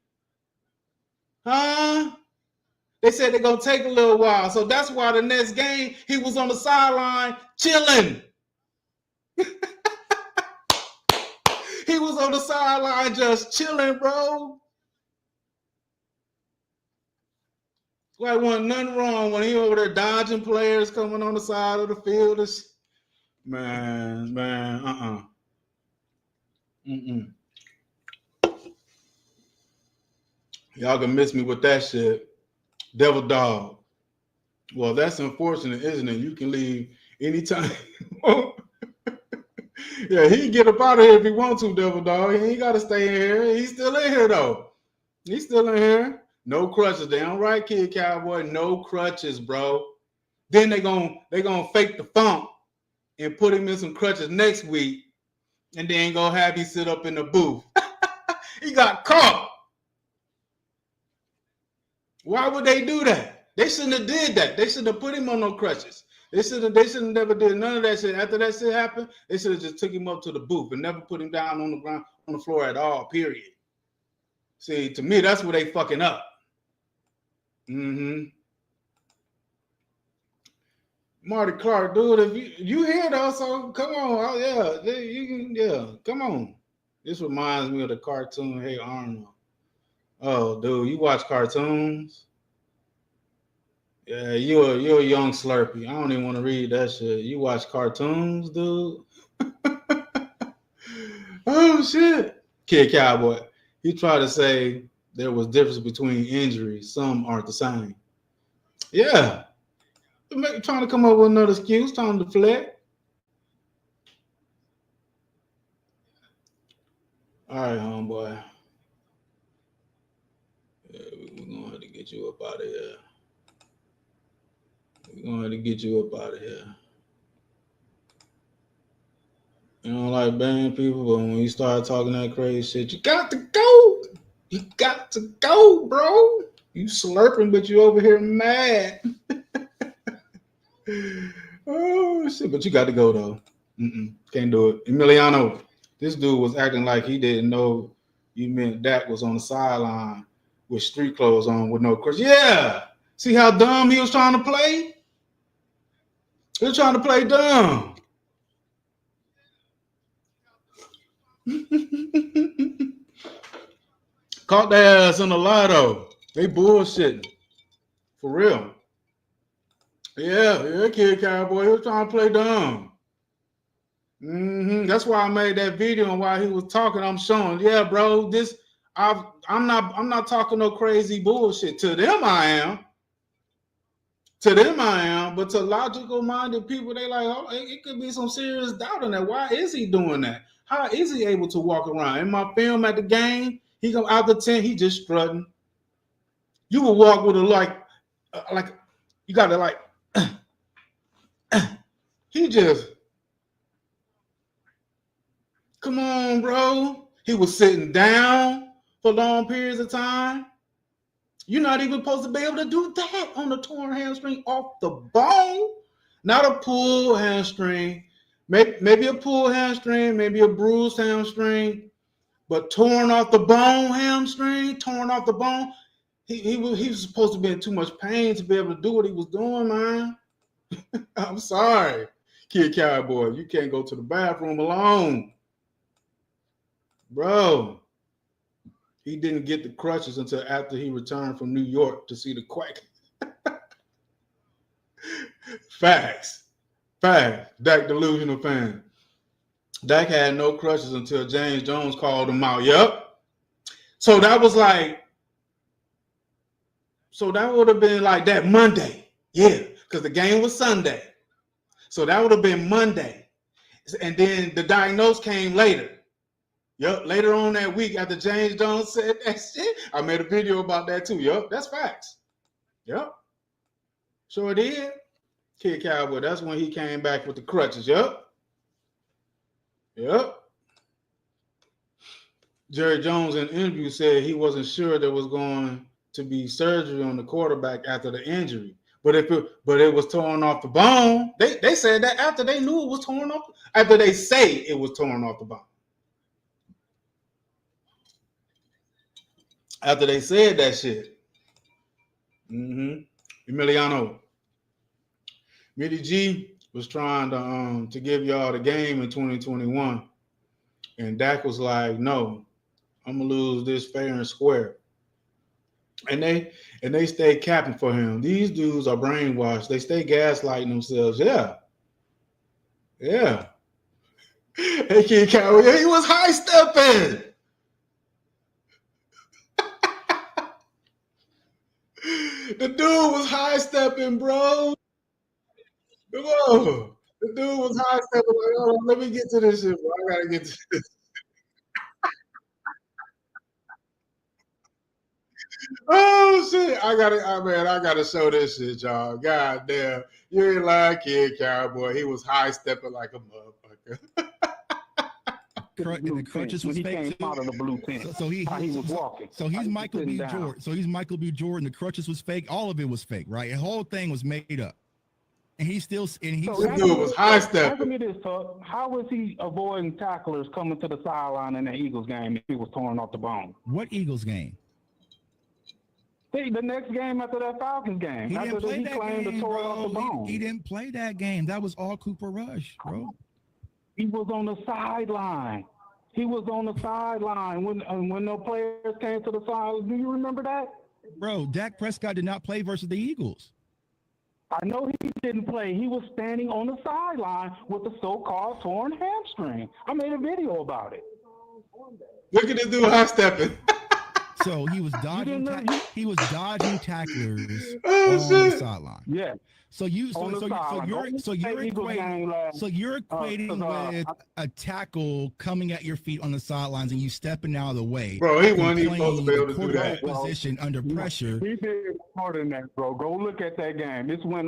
[SPEAKER 1] Huh? They said they're going to take a little while. So that's why the next game, he was on the sideline chilling. He was on the sideline just chilling, bro. Like, wasn't nothing wrong when he over there dodging players coming on the side of the field. Man. Y'all can miss me with that shit. Devil dog. Well, that's unfortunate, isn't it? You can leave anytime. Yeah, he can get up out of here if he wants to, Devil dog. He ain't got to stay in here. He's still in here, though. He's still in here. No crutches. Damn right, Kid Cowboy. No crutches, bro. Then they gonna fake the funk and put him in some crutches next week, and then gonna have him sit up in the booth. He got caught. Why would they do that? They shouldn't have did that. They shouldn't have put him on no crutches. They should have never did none of that shit. After that shit happened, they should have just took him up to the booth and never put him down on the ground, on the floor at all, period. See, to me, that's where they fucking up. Marty Clark, dude, if you hear though, so come on. Come on. This reminds me of the cartoon Hey Arnold. Oh, dude, you watch cartoons? Yeah, you're a young Slurpee. I don't even want to read that shit. You watch cartoons, dude? Oh, shit. Kid Cowboy. He tried to say there was difference between injuries. Some aren't the same. Yeah. Trying to come up with another excuse, trying to deflect. All right, homeboy. Yeah, we're going to have to get you up out of here. We're going to have to get you up out of here. You don't like banging people, but when you start talking that crazy shit, you got to go. You got to go, bro. You slurping, but you over here mad. Oh, shit. But you got to go, though. Can't do it. Emiliano, this dude was acting like he didn't know you meant Dak was on the sideline with street clothes on with no crutch. Yeah. See how dumb he was trying to play? He was trying to play dumb. Caught their ass in the lotto. They bullshitting. For real. Yeah, Kid Cowboy. He was trying to play dumb. That's why I made that video, and while he was talking, I'm showing, yeah, bro, I'm not talking no crazy bullshit. To them I am. But to logical minded people, they like, oh, it could be some serious doubt in that. Why is he doing that? How is he able to walk around? In my film at the game, he go out the tent, he just strutting. You would walk with a like you got to like he just, come on, bro. He was sitting down for long periods of time. You're not even supposed to be able to do that on the torn hamstring off the bone. Not a pulled hamstring. Maybe a pulled hamstring, maybe a bruised hamstring, but torn off the bone hamstring, torn off the bone. He was supposed to be in too much pain to be able to do what he was doing, man. I'm sorry, Kid Cowboy. You can't go to the bathroom alone. Bro, he didn't get the crutches until after he returned from New York to see the Quack. Facts. Dak delusional fan. Dak had no crutches until James Jones called him out. Yep. So that was like, so that would have been like that Monday. Yeah, because the game was Sunday. So that would have been Monday. And then the diagnosis came later. Yep, later on that week after James Jones said that shit. I made a video about that too. Yep, that's facts. Yep. Sure did. Kid Cowboy, that's when he came back with the crutches. Yep. Jerry Jones in an interview said he wasn't sure there was going to be surgery on the quarterback after the injury. But it was torn off the bone. They said that after they knew it was torn off, after they say it was torn off the bone. After they said that shit. Emiliano. Mitty G was trying to give y'all the game in 2021. And Dak was like, no, I'm gonna lose this fair and square. And they stay capping for him. These dudes are brainwashed. They stay gaslighting themselves. Yeah. Hey, Kid Cowboy, he was high stepping. The dude was high stepping, bro. Come on. The dude was high stepping. Like, hold on, let me get to this shit, bro. I gotta get to this. Oh shit! I gotta show this shit, y'all. God damn, you ain't lying, Kid Cowboy. He was high stepping like a motherfucker.
[SPEAKER 7] The crutches was
[SPEAKER 6] when he
[SPEAKER 7] fake
[SPEAKER 6] came out of the blue tent.
[SPEAKER 7] So he
[SPEAKER 6] was walking.
[SPEAKER 7] So he's Michael B. Jordan. So he's Michael B. Jordan. The crutches was fake. All of it was fake, right? The whole thing was made up. And he still
[SPEAKER 1] This dude was high stepping.
[SPEAKER 6] Answer me this, Tuck. How was he avoiding tacklers coming to the sideline in the Eagles game if he was torn off the bone?
[SPEAKER 7] What Eagles game?
[SPEAKER 6] The next game after that Falcons game.
[SPEAKER 7] He didn't play that game,
[SPEAKER 6] bro.
[SPEAKER 7] He didn't play that game. That was all Cooper Rush, bro.
[SPEAKER 6] He was on the sideline. When the players came to the sideline. Do you remember that?
[SPEAKER 7] Bro, Dak Prescott did not play versus the Eagles.
[SPEAKER 6] I know he didn't play. He was standing on the sideline with the so-called torn hamstring. I made a video about it.
[SPEAKER 1] Look at this dude high stepping.
[SPEAKER 7] So he was dodging tacklers
[SPEAKER 1] Oh,
[SPEAKER 7] on
[SPEAKER 1] shit.
[SPEAKER 7] the sideline.
[SPEAKER 6] Yeah.
[SPEAKER 7] So you're equating with a tackle coming at your feet on the sidelines and you stepping out of the way.
[SPEAKER 1] Bro, he wasn't even supposed to be able to do that.
[SPEAKER 7] Position under pressure.
[SPEAKER 6] He did more than that, bro. Go look at that game. It's when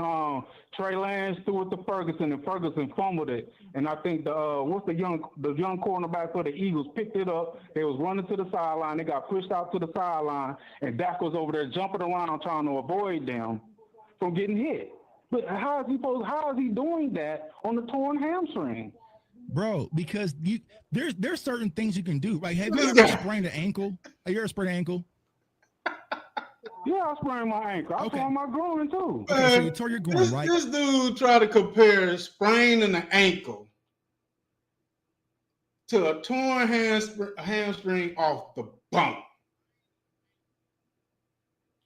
[SPEAKER 6] Trey Lance threw it to Ferguson and Ferguson fumbled it. And I think the young cornerback for the Eagles picked it up. They was running to the sideline. They got pushed out to the sideline, and Dak was over there jumping around trying to avoid them from getting hit. But how is he doing that on the torn hamstring?
[SPEAKER 7] Bro, because there's certain things you can do, right? Have you ever sprained an ankle? Have you ever sprained an ankle?
[SPEAKER 6] Yeah, I sprained my ankle. I tore my groin too.
[SPEAKER 7] Okay, so you tore your groin, right?
[SPEAKER 1] This dude tried to compare spraining an ankle to a torn hamstring off the bone.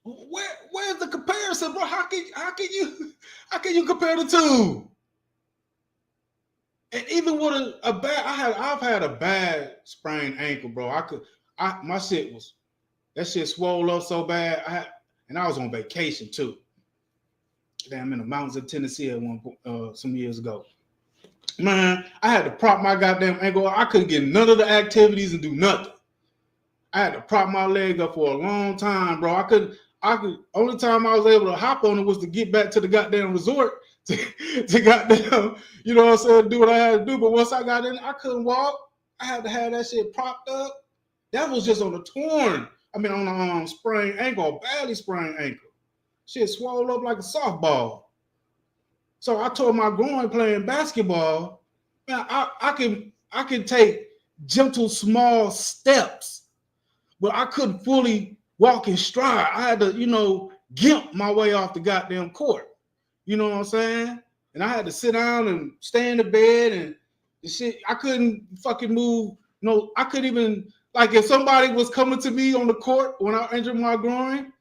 [SPEAKER 1] Where's the comparison, bro? How can you compare the two? And even with a bad, I've had a bad sprained ankle, bro. My shit swole up so bad. And I was on vacation too. Damn, in the mountains of Tennessee some years ago. Man, I had to prop my goddamn ankle. I couldn't get none of the activities and do nothing. I had to prop my leg up for a long time, bro. I could only time I was able to hop on it was to get back to the goddamn resort to goddamn, you know what I'm saying, do what I had to do. But once I got in, I couldn't walk. I had to have that shit propped up. That was just on the torn I mean, on a sprained ankle, badly sprained ankle. Shit swelled up like a softball. So I told my groin playing basketball, man, I can take gentle small steps, but I couldn't fully walk in stride. I had to, gimp my way off the goddamn court. You know what I'm saying? And I had to sit down and stay in the bed and shit. I couldn't fucking move. No, I couldn't even, like, if somebody was coming to me on the court when I injured my groin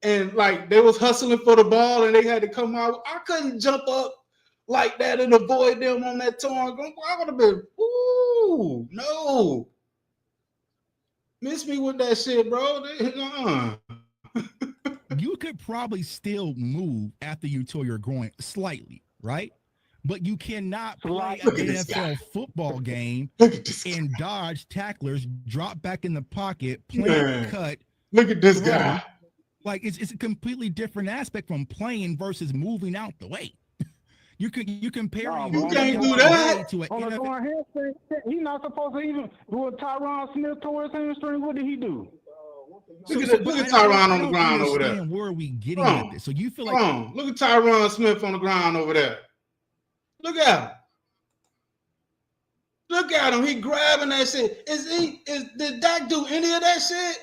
[SPEAKER 1] and like they was hustling for the ball and they had to come out, I couldn't jump up like that and avoid them on that torn groin. I would have been, ooh, no. Miss me with that shit, bro.
[SPEAKER 7] You could probably still move after you tore your groin slightly, right? But you cannot play an NFL football game and dodge tacklers, drop back in the pocket, plant, cut.
[SPEAKER 1] Look at this guy.
[SPEAKER 7] Like it's a completely different aspect from playing versus moving out the way. You compare.
[SPEAKER 1] You can't do that.
[SPEAKER 7] To an
[SPEAKER 6] on a torn hamstring, he's not supposed to even. When Tyron Smith tore his hamstring, what did he do?
[SPEAKER 1] Look at Tyron on the ground over there.
[SPEAKER 7] Where are we getting at this? So you feel like
[SPEAKER 1] look at Tyron Smith on the ground over there. Look at him. Look at him. He grabbing that shit. Did Dak do any of that shit?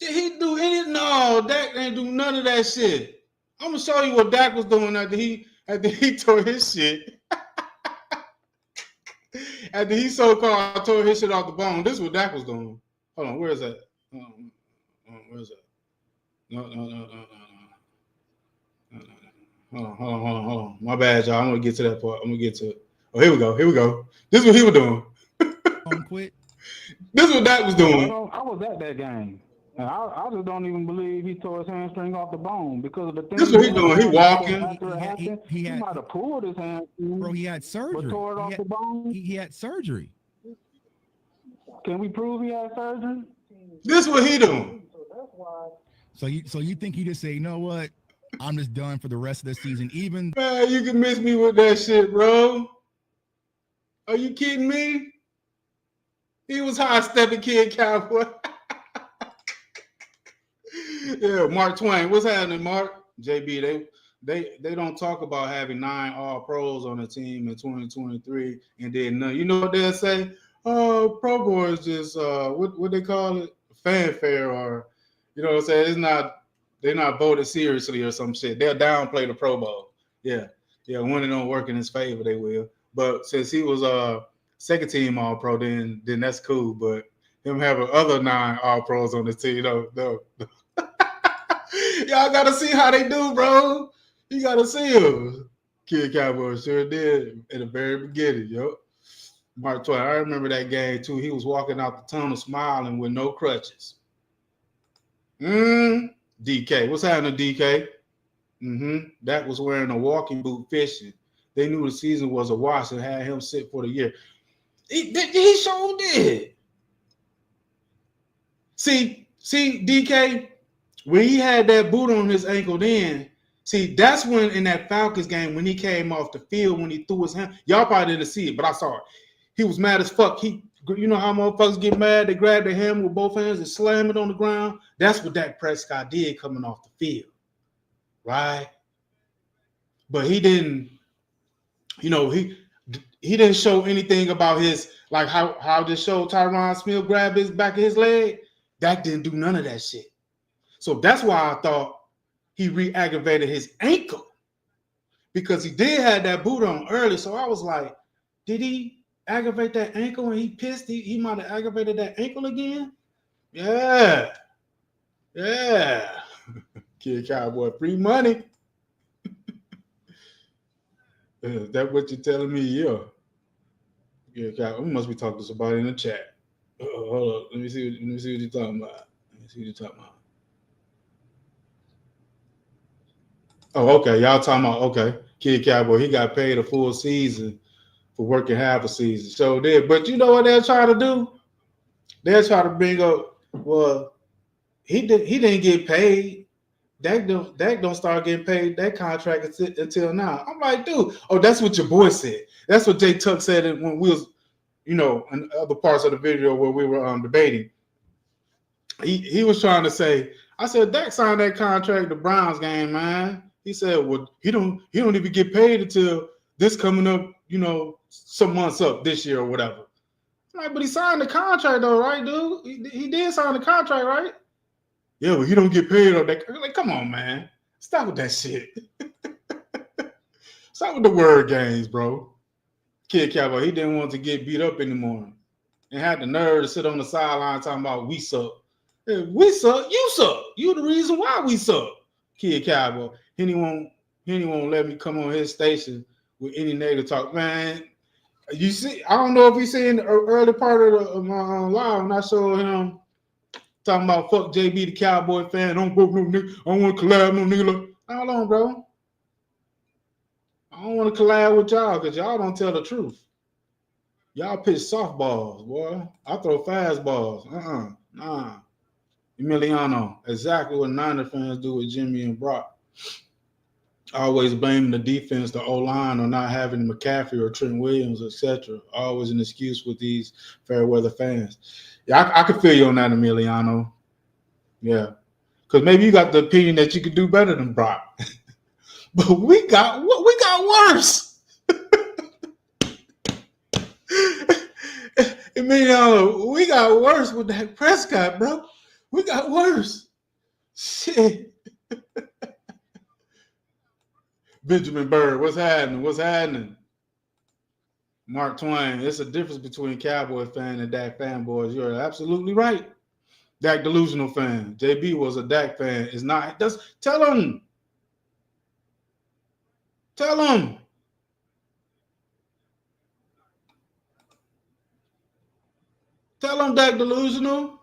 [SPEAKER 1] Did he do any? No, Dak didn't do none of that shit. I'm gonna show you what Dak was doing after he tore his shit. After he so-called tore his shit off the bone. This is what Dak was doing. Hold on, where is that? Where is that? No. Hold on. My bad, y'all. I'm gonna get to that part. I'm gonna get to it. Oh, here we go. This is what he was doing.
[SPEAKER 7] Quit.
[SPEAKER 1] This is what Dak was doing.
[SPEAKER 6] I was at that game. And I just don't even believe he tore his hamstring off the bone because of the thing.
[SPEAKER 1] This is what he's doing. He walking.
[SPEAKER 6] He might have pulled his hamstring.
[SPEAKER 7] Bro, he had surgery.
[SPEAKER 6] But tore it off the bone.
[SPEAKER 7] He had surgery.
[SPEAKER 6] Can we prove he had surgery?
[SPEAKER 1] This is what he doing.
[SPEAKER 7] So you think he just say, you know what? I'm just done for the rest of the season. Even
[SPEAKER 1] man, you can miss me with that shit, bro. Are you kidding me? He was high-stepping kid cowboy. Yeah, Mark Twain. What's happening, Mark? JB, they don't talk about having 9 All-Pros on the team in 2023 and then none. You know what they'll say? Oh, Pro Bowl is just what they call it? Fanfare, or you know what I'm saying? They're not voted seriously or some shit. They'll downplay the Pro Bowl. Yeah. When it don't work in his favor, they will. But since he was second team All-Pro, then that's cool. But him having other 9 All-Pros on the team, no. Y'all gotta see how they do, bro. You gotta see him. Kid Cowboy sure did in the very beginning, yo. Mark Twain, I remember that game too. He was walking out the tunnel smiling with no crutches. DK. What's happening, DK? That was wearing a walking boot fishing. They knew the season was a wash and had him sit for the year. He sure did. See, DK, when he had that boot on his ankle then, see, that's when in that Falcons game when he came off the field, when he threw his hand, y'all probably didn't see it, but I saw it. He was mad as fuck. You know how motherfuckers get mad? They grab their hammer with both hands and slam it on the ground. That's what Dak Prescott did coming off the field, right? But he didn't, he didn't show anything about his, like how this show Tyron Smith grabbed his back of his leg. Dak didn't do none of that shit. So that's why I thought he re-aggravated his ankle, because he did have that boot on early. So I was like, did he aggravate that ankle and he pissed? He might have aggravated that ankle again? Yeah. Kid Cowboy, free money. Is that what you're telling me? Yeah. Kid Cowboy, we must be talking to somebody in the chat. Hold up. Let me see what you're talking about. Oh, okay. Y'all talking about, okay. Kid Cowboy, he got paid a full season for working half a season. So did. But you know what they're trying to do? They're trying to bring up, well, he didn't get paid. Dak don't start getting paid that contract until now. I'm like, dude, oh, that's what your boy said. That's what Jay Tuck said when we was, in other parts of the video where we were debating, he was trying to say, I said, Dak signed that contract the Browns game, man. He said, well, he don't even get paid until this coming up, some months up this year or whatever. I'm like, but he signed the contract though, right, dude? He did sign the contract, right? Yeah, well, he don't get paid on that. Like, come on, man. Stop with that shit. Stop with the word games, bro. Kid Cowboy, he didn't want to get beat up anymore. And had the nerve to sit on the sideline talking about we suck. Hey, we suck, you suck. You the reason why we suck. Kid Cowboy. He won't let me come on his station with any negative talk. Man, you see, I don't know if you seen the early part of my live when I showed him talking about fuck JB the Cowboy fan. Don't vote no nigga. I don't want to collab no nigga. Hold on, bro. I don't want to collab with y'all because y'all don't tell the truth. Y'all pitch softballs, boy. I throw fastballs. Nah. Emiliano. Exactly what Niner fans do with Jimmy and Brock. Always blaming the defense, the O-line, or not having McCaffrey or Trent Williams, etc. Always an excuse with these fair weather fans. Yeah, I can feel you on that, Emiliano. Yeah. Because maybe you got the opinion that you could do better than Brock. But we got worse. Emiliano, we got worse with Dak Prescott, bro. We got worse. Shit. Benjamin Bird, what's happening? Mark Twain, it's a difference between Cowboy fan and Dak fanboys. You're absolutely right. Dak delusional fan. JB was a Dak fan. It's not. Tell him. Tell him. Tell him Dak delusional.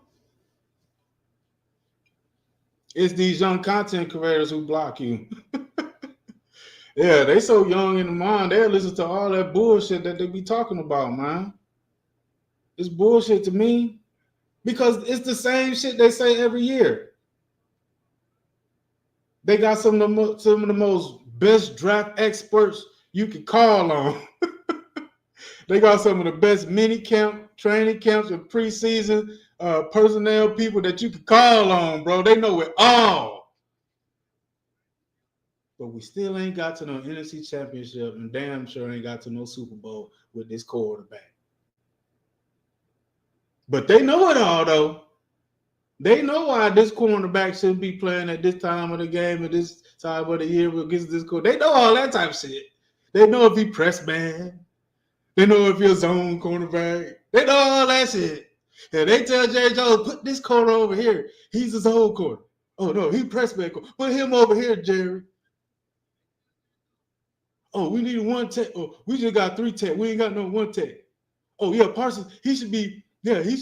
[SPEAKER 1] It's these young content creators who block you. Yeah, they so young in the mind, they'll listen to all that bullshit that they be talking about, man. It's bullshit to me because it's the same shit they say every year. They got some of the most best draft experts you can call on. They got some of the best mini camp, training camps, and preseason personnel people that you can call on, bro. They know it all. But we still ain't got to no NFC Championship and damn sure ain't got to no Super Bowl with this quarterback. But they know it all, though. They know why this cornerback should be playing at this time of the game, at this time of the year against this quarterback. They know all that type of shit. They know if he press man. They know if you're a zone cornerback. They know all that shit. And they tell Jerry Jones, put this corner over here. He's a zone corner. Oh, no, he press man. Put him over here, Jerry. Oh, we need one tech. Oh, we just got 3 tech. We ain't got no 1 tech. Oh, yeah, Parsons, he should be no, he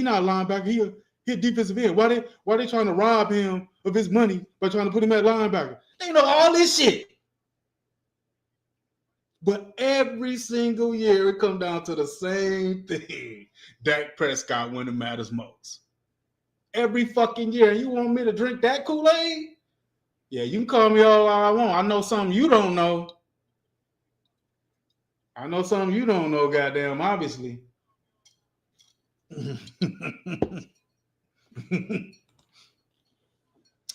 [SPEAKER 1] not a linebacker. He a defensive end. Why they trying to rob him of his money by trying to put him at linebacker? They know all this shit. But every single year it comes down to the same thing. Dak Prescott when it matters most. Every fucking year. You want me to drink that Kool-Aid? Yeah, you can call me all I want. I know something you don't know. I know something you don't know, goddamn, obviously.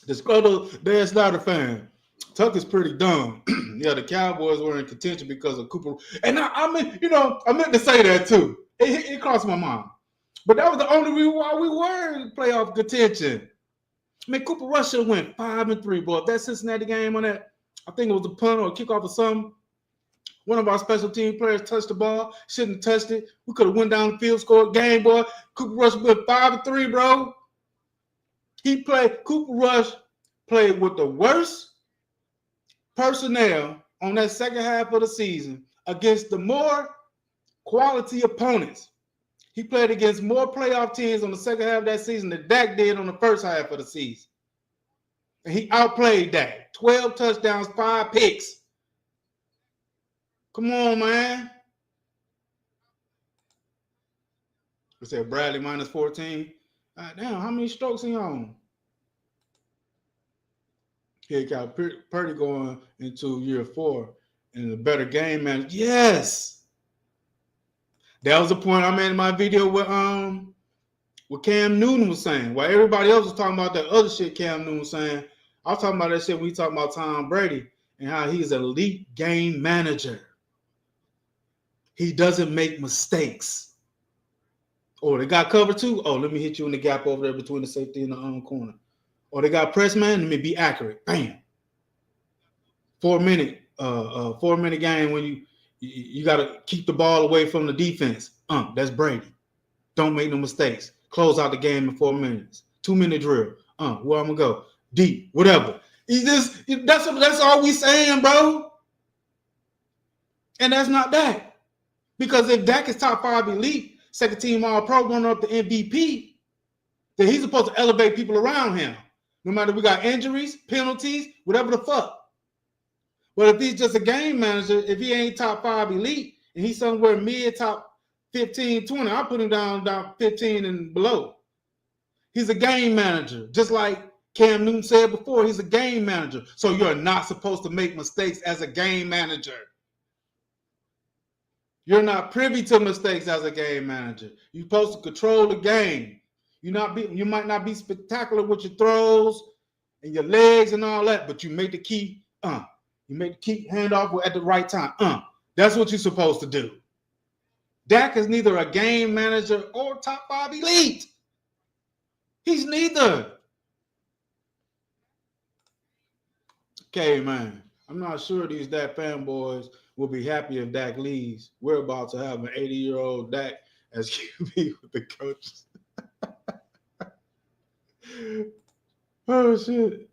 [SPEAKER 1] Disgruntled Dan Snyder fan. Tuck is pretty dumb. Yeah, the Cowboys were in contention because of Cooper. And I mean, I meant to say that too. It crossed my mind. But that was the only reason why we were in playoff contention. I mean, Cooper Rush should have went 5-3, boy. If that Cincinnati game on that, I think it was a punt or a kickoff or something. One of our special team players touched the ball, shouldn't have touched it. We could have went down the field, scored game, boy. Cooper Rush went 5-3, bro. Cooper Rush played with the worst personnel on that second half of the season against the more quality opponents. He played against more playoff teams on the second half of that season than Dak did on the first half of the season. And he outplayed Dak. 12 touchdowns, 5 picks. Come on, man. We said Bradley minus 14. Damn, how many strokes he on? He got Purdy going into year 4 and a better game manager. Yes. That was the point I made in my video with what Cam Newton was saying. While everybody else was talking about that other shit Cam Newton was saying, I was talking about that shit when we talking about Tom Brady and how he's an elite game manager. He doesn't make mistakes. Oh, they got cover too? Oh, let me hit you in the gap over there between the safety and the corner. Or they got press man, let me be accurate. Bam. 4 minute game when you gotta keep the ball away from the defense. That's Brady. Don't make no mistakes. Close out the game in 4 minutes. 2-minute drill. Where I'm gonna go? Deep, whatever. That's all we saying, bro. And that's not Dak. Because if Dak is top 5 elite, second team all-pro, runner up the MVP, then he's supposed to elevate people around him. No matter we got injuries, penalties, whatever the fuck. But if he's just a game manager, if he ain't top 5 elite and he's somewhere mid top 15, 20, I'll put him down 15 and below. He's a game manager. Just like Cam Newton said before, he's a game manager. So you're not supposed to make mistakes as a game manager. You're not privy to mistakes as a game manager. You're supposed to control the game. You might not be spectacular with your throws and your legs and all that, but you make the key, you make the key handoff at the right time. That's what you're supposed to do. Dak is neither a game manager or top 5 elite. He's neither. Okay, man. I'm not sure these Dak fanboys will be happy if Dak leaves. We're about to have an 80-year-old Dak as QB with the coaches. Oh, shit.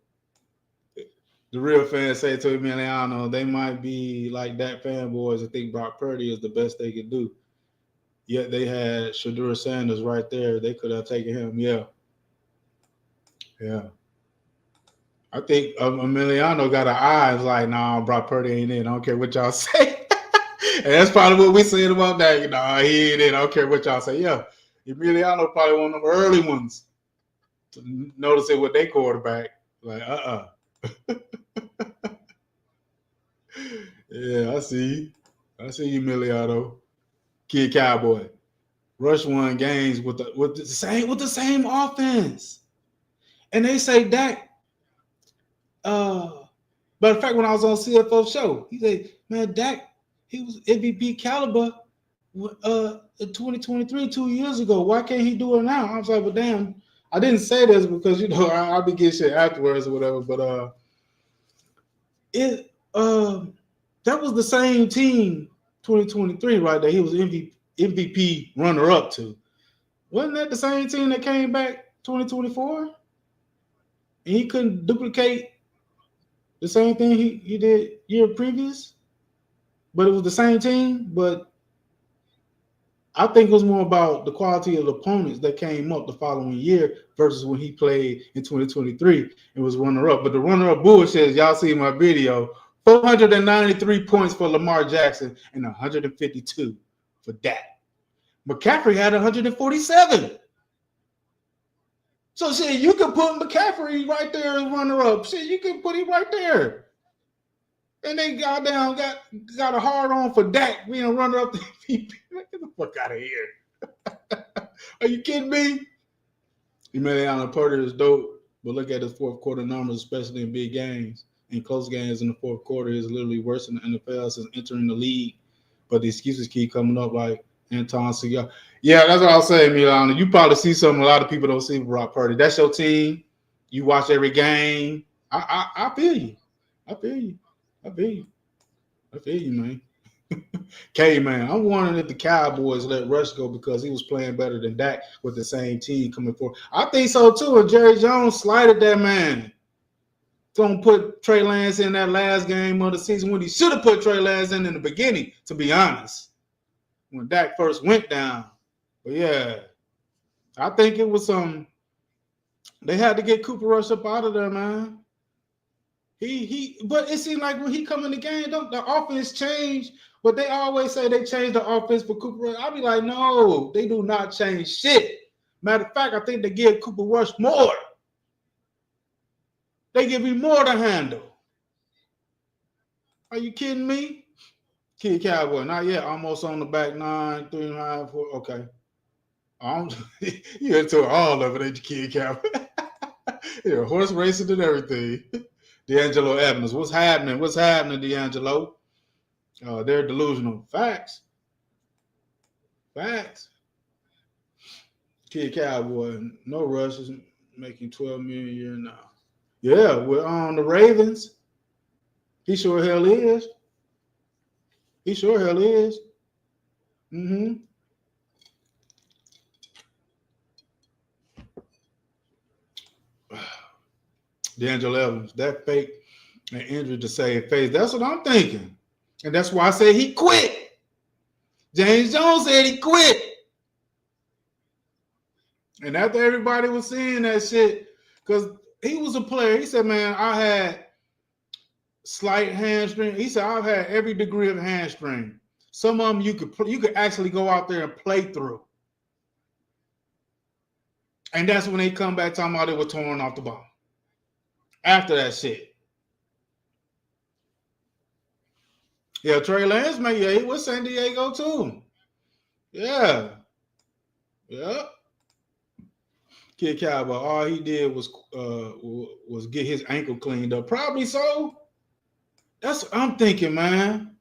[SPEAKER 1] The real fans say to me, I don't know, they might be like Dak fanboys and think Brock Purdy is the best they could do. Yet they had Shadur Sanders right there. They could have taken him. Yeah. I think Emiliano got an eye. It's like, nah, Brock Purdy ain't in. I don't care what y'all say. And that's probably what we said about that. Nah, he ain't in. I don't care what y'all say. Yeah. Emiliano probably one of the early ones to notice it with their quarterback. Like, Yeah, I see you, Emiliano. Kid Cowboy. Rush won games with the same offense. And they say Dak. But in fact, when I was on CFO show, he said, man, Dak, he was MVP caliber in 2023, 2 years ago. Why can't he do it now? I was like, well, damn, I didn't say this because I'll be getting shit afterwards or whatever. But that was the same team 2023, right? That he was MVP runner-up to. Wasn't that the same team that came back 2024? And he couldn't duplicate the same thing he did year previous, but it was the same team. But I think it was more about the quality of the opponents that came up the following year versus when he played in 2023 and was runner-up. But the runner-up bullshit, y'all see my video, 493 points for Lamar Jackson and 152 for Dak. McCaffrey had 147. So shit, you can put McCaffrey right there as runner-up. Shit, you can put him right there. And they got a hard on for Dak being runner-up to MVP. Get the fuck out of here. Are you kidding me? Emiliano Purdy is dope, but look at his fourth quarter numbers, especially in big games. In close games in the fourth quarter, is literally worse than the NFL since entering the league. But the excuses keep coming up like Anton Segal. Yeah, that's what I'll say, Milano. You probably see something a lot of people don't see with Brock Purdy. That's your team. You watch every game. I feel you. I feel you, man. K, man, I'm wondering if the Cowboys let Rush go because he was playing better than Dak with the same team coming forward. I think so, too. And Jerry Jones slighted that man. Gonna put Trey Lance in that last game of the season when he should have put Trey Lance in the beginning, to be honest, when Dak first went down. But yeah, I think it was they had to get Cooper Rush up out of there, man. But it seemed like when he come in the game, the offense changed. But they always say they changed the offense for Cooper Rush. I'll be like, no, they do not change shit. Matter of fact, I think they give Cooper Rush more. They give him more to handle. Are you kidding me? Kid Cowboy, not yet. Almost on the back 9, 3.5, 4. Okay. You into all of it, ain't you, Kid Cowboy? Yeah, horse racing and everything. D'Angelo Evans, what's happening? What's happening, D'Angelo? They're delusional. Facts. Kid Cowboy, no rush, is making $12 million a year now. Yeah, we're on the Ravens. He sure hell is. Mm-hmm. D'Angelo Evans, that fake and injury to save face. That's what I'm thinking. And that's why I say he quit. James Jones said he quit. And after everybody was seeing that shit, because he was a player, he said, man, I had slight hamstring. He said, I've had every degree of hamstring. Some of them you could actually go out there and play through. And that's when they come back talking about they were torn off the bone. After that shit. Yeah, Trey Lance, man, yeah, he was San Diego too. Yeah. Yep. Kid Cowboy, all he did was get his ankle cleaned up. Probably so. That's what I'm thinking, man.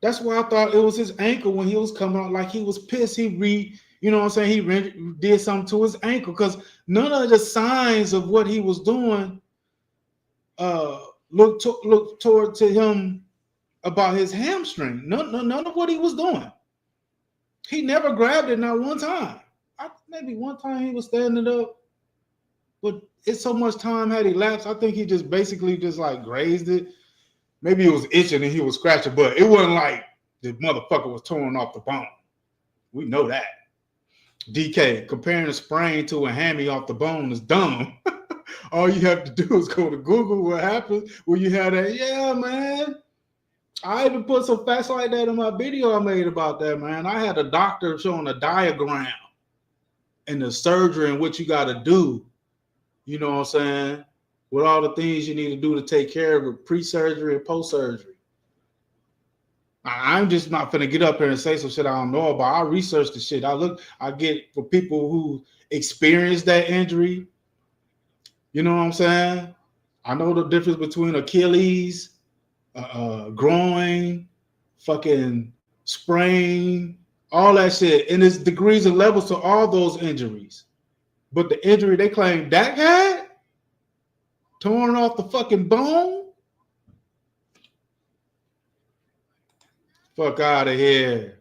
[SPEAKER 1] That's why I thought it was his ankle when he was coming out like he was pissed. You know what I'm saying? He did something to his ankle because none of the signs of what he was doing look toward to him about his hamstring. None of what he was doing. He never grabbed it not one time. Maybe one time he was standing up, but it's so much time had elapsed. I think he just basically just like grazed it. Maybe it was itching and he was scratching, but it wasn't like the motherfucker was torn off the bone. We know that. DK, comparing a sprain to a hammy off the bone is dumb. All you have to do is go to Google what happens when you have that. Yeah, man. I even put some facts like that in my video I made about that, man. I had a doctor showing a diagram and the surgery and what you got to do. You know what I'm saying? With all the things you need to do to take care of it, pre-surgery and post-surgery. I'm just not gonna get up here and say some shit I don't know about. I research the shit. I get for people who experience that injury. You know what I'm saying? I know the difference between Achilles, groin, fucking sprain, all that shit. And there's degrees and levels to all those injuries. But the injury they claim Dak had, torn off the fucking bone. Fuck out of here.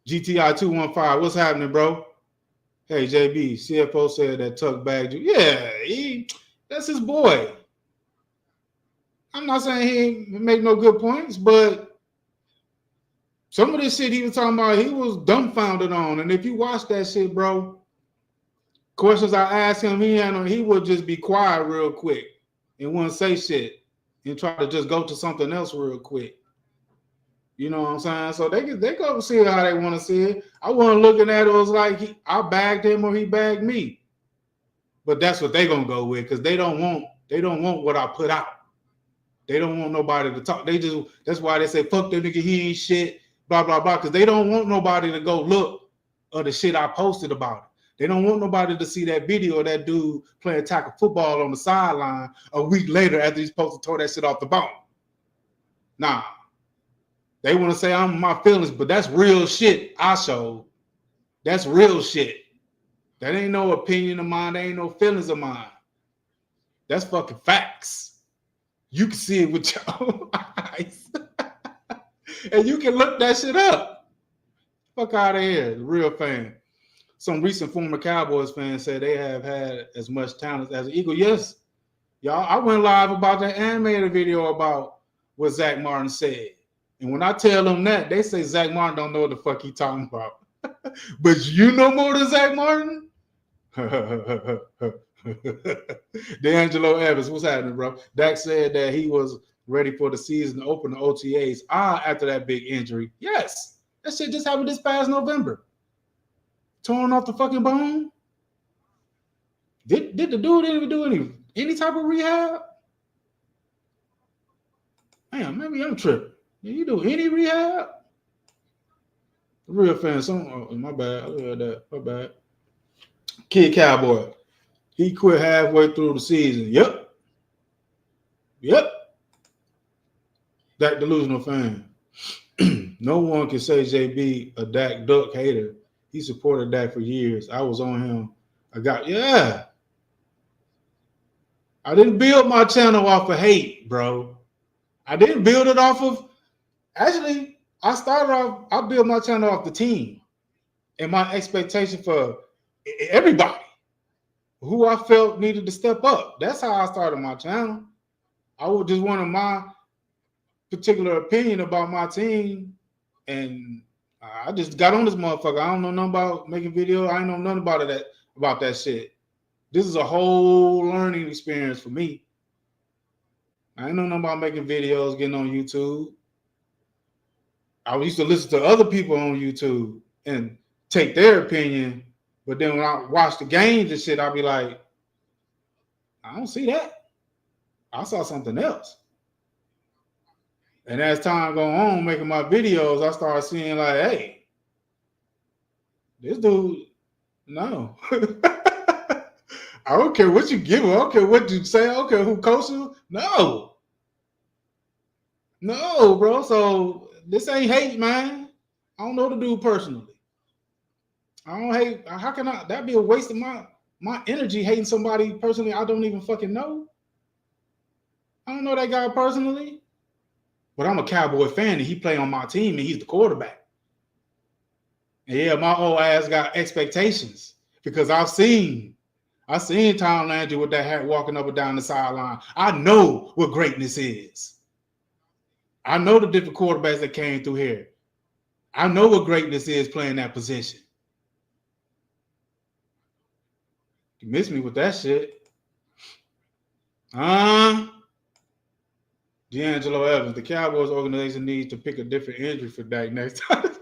[SPEAKER 1] GTI 215, what's happening, bro? Hey, JB, CFO said that Tuck bagged you. Yeah, that's his boy. I'm not saying he ain't make no good points, but some of this shit he was talking about, he was dumbfounded on. And if you watch that shit, bro, questions I asked him, he would just be quiet real quick and wouldn't say shit and try to just go to something else real quick. You know what I'm saying? So they go see it how they want to see it. I wasn't looking at it was like I bagged him or he bagged me. But that's what they gonna go with because they don't want what I put out. They don't want nobody to talk. That's why they say fuck that nigga, he ain't shit, blah blah blah. Because they don't want nobody to go look at the shit I posted about it. They don't want nobody to see that video of that dude playing tackle football on the sideline a week later after he's supposed to tore that shit off the bone. Nah. They want to say I'm my feelings, but that's real shit I showed. That's real shit. That ain't no opinion of mine. That ain't no feelings of mine. That's fucking facts. You can see it with your own eyes. And you can look that shit up. Fuck out of here. Real fan. Some recent former Cowboys fans said they have had as much talent as an Eagle. Yes. Y'all, I went live about that animated video about what Zach Martin said. And when I tell them that, they say Zach Martin don't know what the fuck he talking about. But you know more than Zach Martin? D'Angelo Evans, what's happening, bro? Dak said that he was ready for the season to open the OTAs after that big injury. Yes. That shit just happened this past November. Torn off the fucking bone? Did the dude even do any type of rehab? Damn, maybe I'm tripping. You do any rehab? Real fan. My bad. I heard that. My bad. Kid Cowboy. He quit halfway through the season. Yep. Dak delusional fan. No one can say JB a Dak Duck hater. He supported Dak for years. I was on him. I didn't build my channel off of hate, bro. I didn't build it off of. Actually, I built my channel off the team and my expectation for everybody who I felt needed to step up. That's how I started my channel. I was just wanted my particular opinion about my team, and I just got on this motherfucker. I don't know nothing about making videos. I ain't know nothing about that shit. This is a whole learning experience for me. I ain't know nothing about making videos, getting on YouTube. I used to listen to other people on YouTube and take their opinion, but then when I watch the games and shit, I'll be like, I don't see that. I saw something else. And as time go on, making my videos, I started seeing like, hey, this dude, no. I don't care what you give him. I don't care what you say. I don't care who coaches you. No, bro. So this ain't hate, man. I don't know the dude personally. I don't hate. How can I? That'd be a waste of my energy hating somebody personally I don't even fucking know. I don't know that guy personally, but I'm a Cowboy fan and he play on my team and he's the quarterback. And yeah, my old ass got expectations because I've seen Tom Landry with that hat walking up and down the sideline. I know what greatness is. I know the different quarterbacks that came through here. I know what greatness is playing that position. You miss me with that shit. D'Angelo Evans, the Cowboys organization needs to pick a different injury for Dak next time.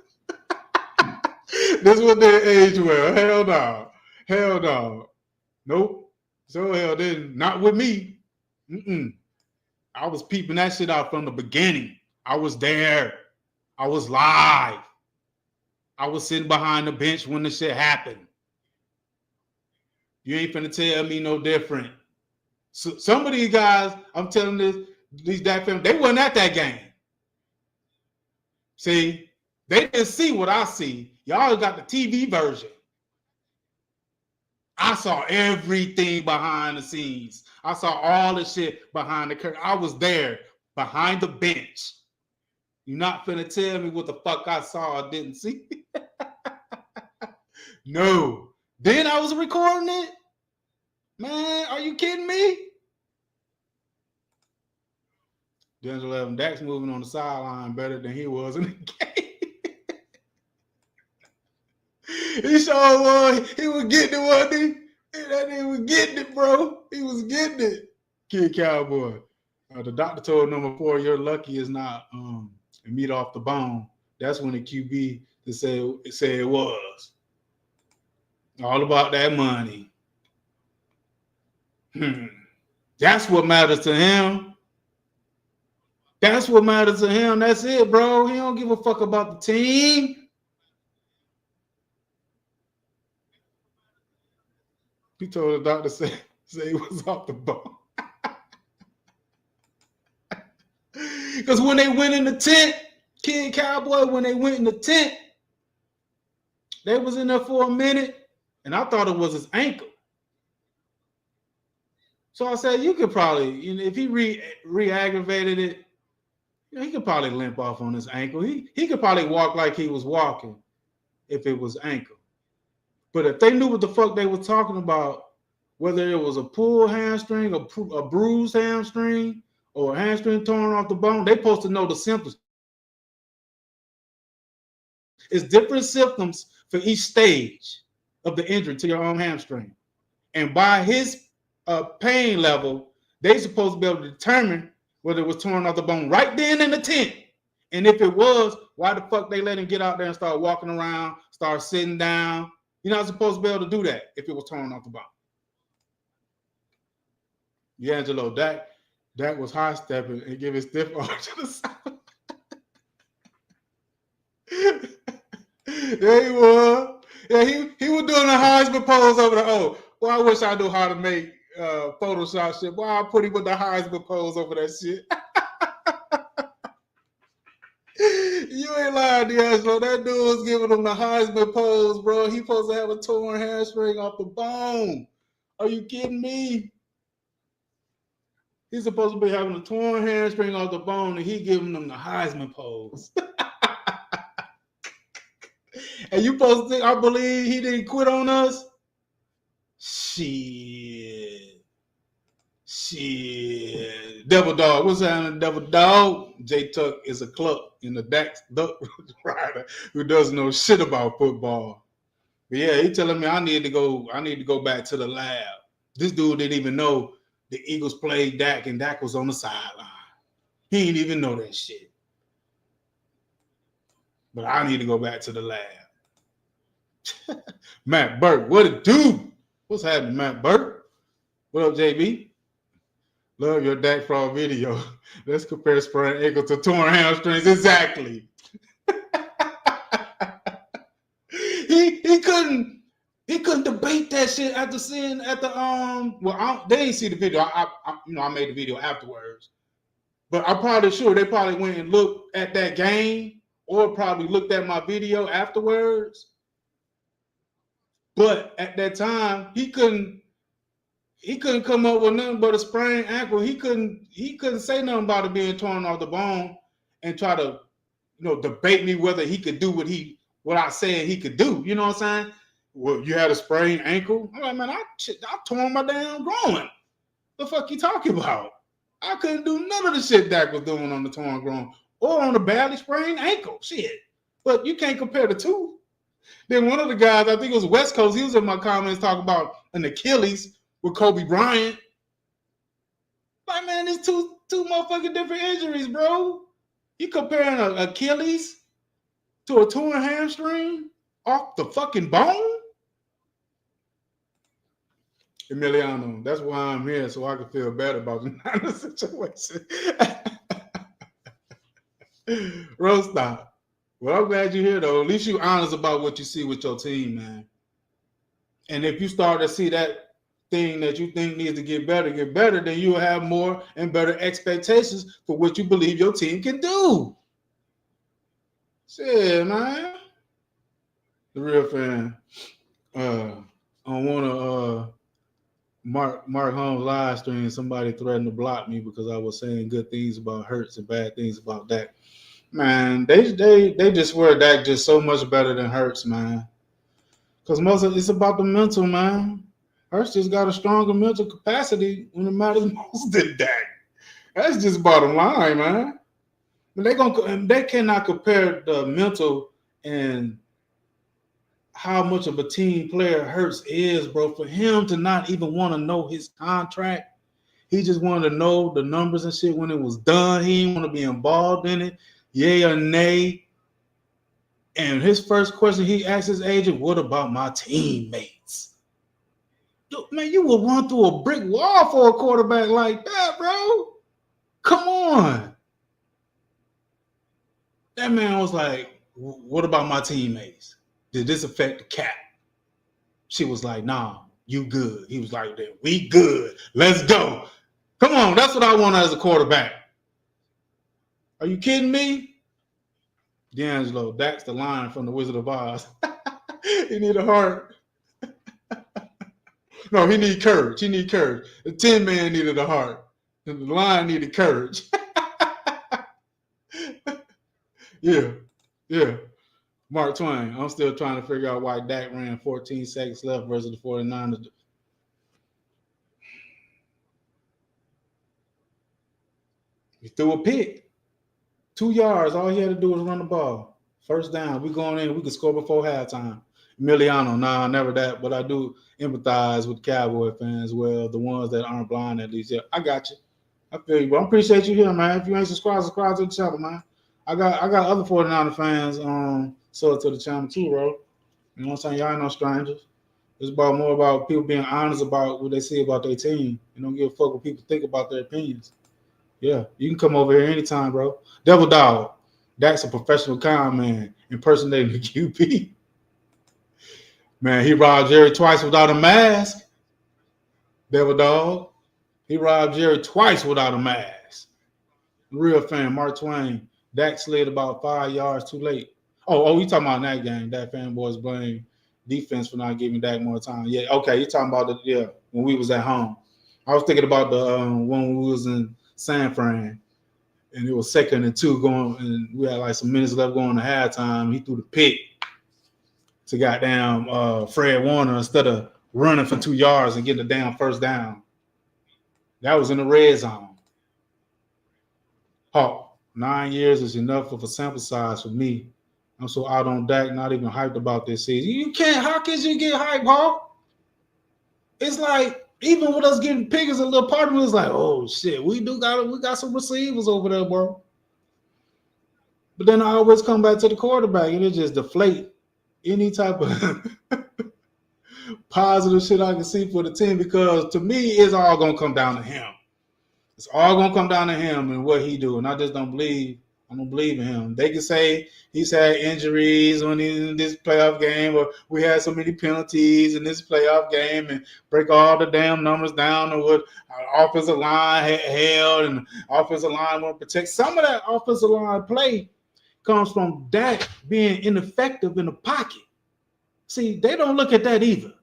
[SPEAKER 1] This one didn't age well. Hell no. Nope. So hell didn't. Not with me. I was peeping that shit out from the beginning. I was there. I was live. I was sitting behind the bench when the shit happened. You ain't finna tell me no different. So, some of these guys, I'm telling these Dak fans, they wasn't at that game. See, they didn't see what I see. Y'all got the TV version. I saw everything behind the scenes. I saw all the shit behind the curtain. I was there behind the bench. You're not finna tell me what the fuck I saw or didn't see. No. Then I was recording it? Man, are you kidding me? D'Angelo Evans, Dak's moving on the sideline better than he was in the game. He sure was. He was getting it, wasn't he? That nigga was getting it, bro. He was getting it. Kid Cowboy. The doctor told number 4, you're lucky it's not meat off the bone. That's when the QB said it was. All about that money. That's what matters to him. That's what matters to him. That's it, bro. He don't give a fuck about the team. He told the doctor say he was off the bone. Because when they went in the tent, Kid Cowboy, when they went in the tent, they was in there for a minute, and I thought it was his ankle. So I said, you could probably, if he re-aggravated it, he could probably limp off on his ankle. He could probably walk like he was walking if it was ankle. But if they knew what the fuck they were talking about, whether it was a pulled hamstring, a bruised hamstring, or a hamstring torn off the bone, they supposed to know the symptoms. It's different symptoms for each stage of the injury to your own hamstring. And by his pain level, they supposed to be able to determine whether it was torn off the bone right then in the tent. And if it was, why the fuck they let him get out there and start walking around, start sitting down? You're not supposed to be able to do that if it was torn off the bone. D'Angelo, Dak was high stepping and giving stiff arm to the side. Yeah, he was. Yeah, he was doing the Heisman pose over there. Oh, well, I wish I knew how to make Photoshop shit. Boy, I put him with the Heisman pose over that shit. You ain't lying, D'Angelo. That dude was giving him the Heisman pose, bro. He supposed to have a torn hamstring off the bone. Are you kidding me? He's supposed to be having a torn hamstring off the bone, and he giving them the Heisman pose. And you supposed to think, I believe he didn't quit on us? Shit. Devil Dog. What's happening, Devil Dog? J Tuck is a cluck in the Dak Duck rider who doesn't know shit about football. But yeah, he telling me I need to go back to the lab. This dude didn't even know the Eagles played Dak and Dak was on the sideline. He didn't even know that shit. But I need to go back to the lab. Matt Burke, what it do? What's happening, Matt Burke? What up, JB? Love your Dak Fraud video. Let's compare sprained ankle to torn hamstrings. Exactly. he couldn't debate that shit after seeing at the they didn't see the video. I made the video afterwards. But I'm probably sure they probably went and looked at that game or probably looked at my video afterwards. But at that time, he couldn't come up with nothing but a sprained ankle. He couldn't say nothing about it being torn off the bone and try to, debate me whether he could do what I said he could do. You know what I'm saying? Well, you had a sprained ankle? I'm like, man, I torn my damn groin. The fuck you talking about? I couldn't do none of the shit Dak was doing on the torn groin or on a badly sprained ankle. Shit. But you can't compare the two. Then one of the guys, I think it was West Coast, he was in my comments talking about an Achilles with Kobe Bryant. Like, man, there's two motherfucking different injuries, bro. You comparing an Achilles to a torn hamstring off the fucking bone? Emiliano, that's why I'm here, so I can feel better about the situation. Roast. Well, I'm glad you're here, though. At least you're honest about what you see with your team, man. And if you start to see that thing that you think needs to get better, then you'll have more and better expectations for what you believe your team can do. Shit, man. The real fan. On one of Mark Holmes' live stream, somebody threatened to block me because I was saying good things about Hurts and bad things about Dak. Man, they just swear Dak just so much better than Hurts, man. Because most of it's about the mental, man. Hurts just got a stronger mental capacity when it matters most than Dak. That's just bottom line, man. But they cannot compare the mental and how much of a team player Hurts is, bro. For him to not even want to know his contract, he just wanted to know the numbers and shit when it was done. He didn't want to be involved in it. Yay or nay. And his first question he asked his agent, what about my teammates? Dude, man, you will run through a brick wall for a quarterback like that, bro. Come on. That man was like, what about my teammates? Did this affect the cap? She was like, nah, you good. He was like, we good. Let's go. Come on, that's what I want as a quarterback. Are you kidding me? D'Angelo, that's the line from the Wizard of Oz. He need a heart. No, he need courage. The Tin Man needed a heart. And the Lion needed courage. Yeah. Mark Twain, I'm still trying to figure out why Dak ran 14 seconds left versus the 49ers. He threw a pick. 2 yards. All he had to do was run the ball. First down. We going in. We could score before halftime. Emiliano, nah, never that. But I do empathize with Cowboy fans. Well, the ones that aren't blind at least. Yeah, I got you. I feel you, bro. I appreciate you here, man. If you ain't subscribed to the channel, man. I got other 49er fans sub to the channel too, bro. You know what I'm saying? Y'all ain't no strangers. It's more about people being honest about what they see about their team. You don't give a fuck what people think about their opinions. Yeah, you can come over here anytime, bro. Devil Dog, that's a professional con man impersonating the QB. Man, he robbed Jerry twice without a mask. Devil Dog. He robbed Jerry twice without a mask. Real fan, Mark Twain. Dak slid about 5 yards too late. Oh, you talking about that game? That fanboys blame defense for not giving Dak more time. Yeah, okay, you talking about when we was at home. I was thinking about the when we was in San Fran, and it was 2nd and 2 going, and we had like some minutes left going to halftime. He threw the pick to goddamn Fred Warner instead of running for 2 yards and getting the damn first down. That was in the red zone. Hawk, 9 years is enough of a sample size for me. I'm so out on Dak, not even hyped about this season. You can't. How can you get hyped, Hawk? It's like even with us getting pickers, a little part of me is like, oh shit, we got some receivers over there, bro. But then I always come back to the quarterback, and it just deflate any type of positive shit I can see for the team, because to me, it's all gonna come down to him. It's all gonna come down to him and what he do, and I just don't believe. I don't believe in him. They can say he's had injuries when he's in this playoff game, or we had so many penalties in this playoff game, and break all the damn numbers down, or what our offensive line held, and offensive line won't protect. Some of that offensive line play comes from Dak being ineffective in the pocket. See, they don't look at that either.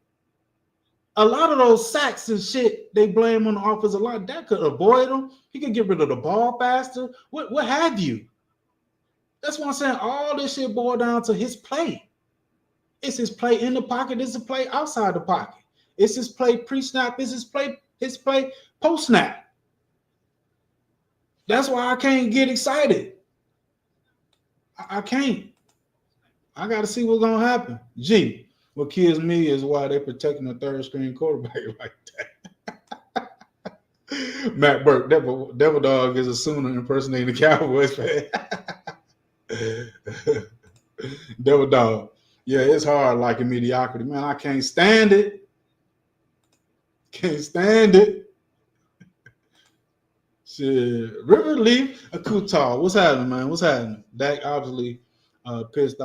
[SPEAKER 1] A lot of those sacks and shit they blame on the offensive line. Dak could avoid them. He could get rid of the ball faster. What have you? That's why I'm saying all this shit boiled down to his play. It's his play in the pocket. It's his play outside the pocket. It's his play pre-snap. It's his play post-snap. That's why I can't get excited. I can't. I got to see what's going to happen. G, what kills me is why they're protecting a third-string quarterback like that. Matt Burke, Devil Dog is a Sooner impersonating the Cowboys fan. Devil Dog. Yeah, it's hard liking mediocrity. Man, I can't stand it. Can't stand it. Shit. River Leaf Akutal. What's happening, man? What's happening? Dak obviously pushed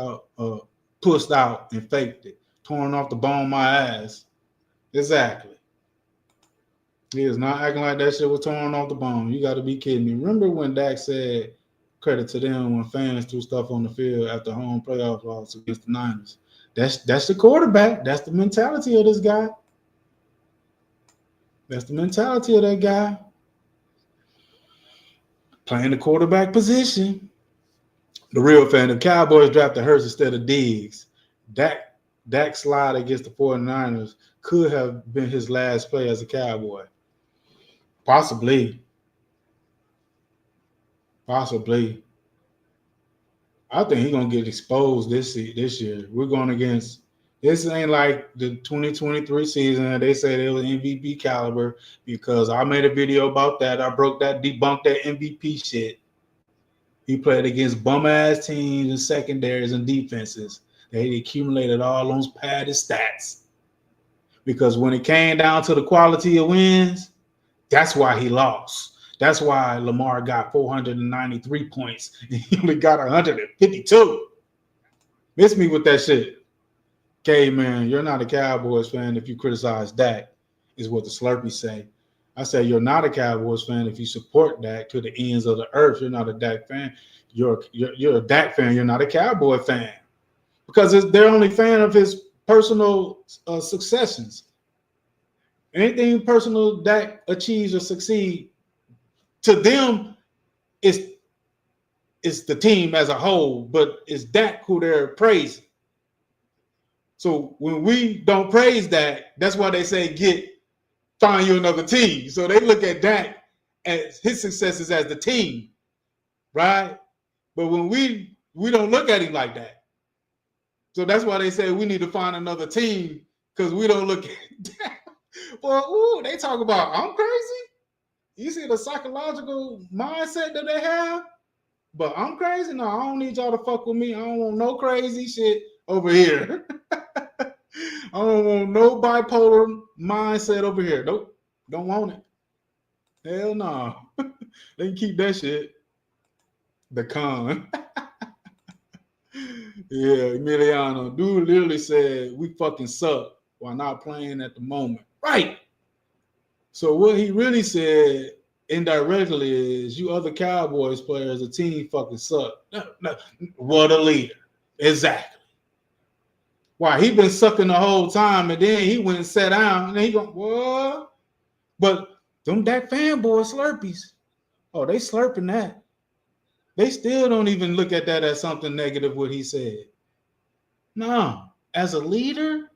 [SPEAKER 1] out and faked it. Torn off the bone of my ass. Exactly. He is not acting like that shit was torn off the bone. You got to be kidding me. Remember when Dak said, credit to them, when fans threw stuff on the field after home playoff loss against the Niners? That's the quarterback. That's the mentality of this guy. That's the mentality of that guy. Playing the quarterback position. The real fan, the Cowboys drafted Hurts instead of Diggs. Dak's slide against the 49ers could have been his last play as a Cowboy. Possibly. I think he's going to get exposed this year. We're going against – this ain't like the 2023 season. They say they was MVP caliber, because I made a video about that. I debunked that MVP shit. He played against bum-ass teams and secondaries and defenses. They accumulated all those padded stats. Because when it came down to the quality of wins, that's why he lost. That's why Lamar got 493 points. He only got 152. Miss me with that shit. Okay, man, you're not a Cowboys fan if you criticize Dak, is what the Slurpees say. I say you're not a Cowboys fan if you support Dak to the ends of the earth. You're not a Dak fan. You're a Dak fan. You're not a Cowboy fan, because they're only fan of his personal successions. Anything personal Dak achieves or succeed, to them, it's the team as a whole, but it's Dak who they're praising. So when we don't praise Dak, that's why they say find you another team. So they look at Dak as his successes as the team, right? But when we don't look at him like that. So that's why they say we need to find another team, because we don't look at Dak. Well, they talk about I'm crazy. You see the psychological mindset that they have? But I'm crazy? No, I don't need y'all to fuck with me. I don't want no crazy shit over here. I don't want no bipolar mindset over here. Nope. Don't want it. Hell no. They can keep that shit. The con. Yeah, Emiliano. Dude literally said we fucking suck while not playing at the moment. Right. So what he really said indirectly is you other Cowboys players, the team fucking suck. No, what a leader. Exactly. Why he been sucking the whole time, and then he went and sat down, and then he go, what? But them Dak fanboy Slurpees, oh, they slurping that. They still don't even look at that as something negative, what he said. No, as a leader,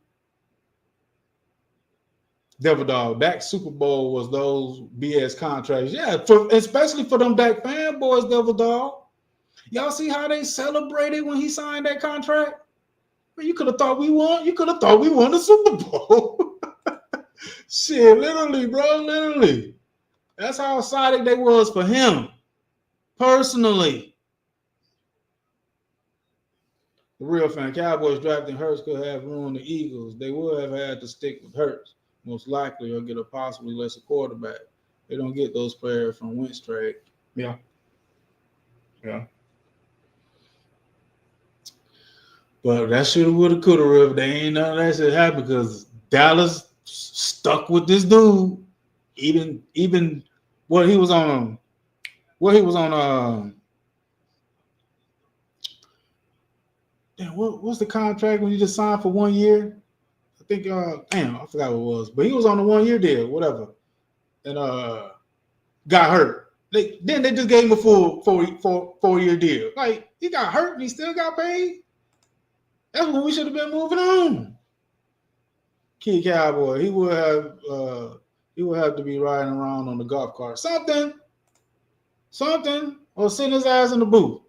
[SPEAKER 1] Devil Dog, Dak Super Bowl was those BS contracts. Yeah, especially for them Dak fanboys, Devil Dog. Y'all see how they celebrated when he signed that contract? Man, you could have thought we won. You could have thought we won the Super Bowl. Shit, literally, bro, literally. That's how excited they was for him, personally. The real fan, Cowboys drafting Hurts could have ruined the Eagles. They would have had to stick with Hurts, most likely, or get a possibly lesser quarterback. They don't get those players from Wentz trade. Yeah. Yeah. But that shoulda, woulda, coulda. They ain't none of that shit happen because Dallas stuck with this dude. Even what he was on. Damn, what's the contract when you just signed for 1 year? I think damn, I forgot what it was, but he was on the 1 year deal, whatever, and got hurt. Then they just gave him a full 4 year deal. Like he got hurt and he still got paid. That's when we should have been moving on. Kid Cowboy, he would have to be riding around on the golf cart, something, or sitting his ass in the booth.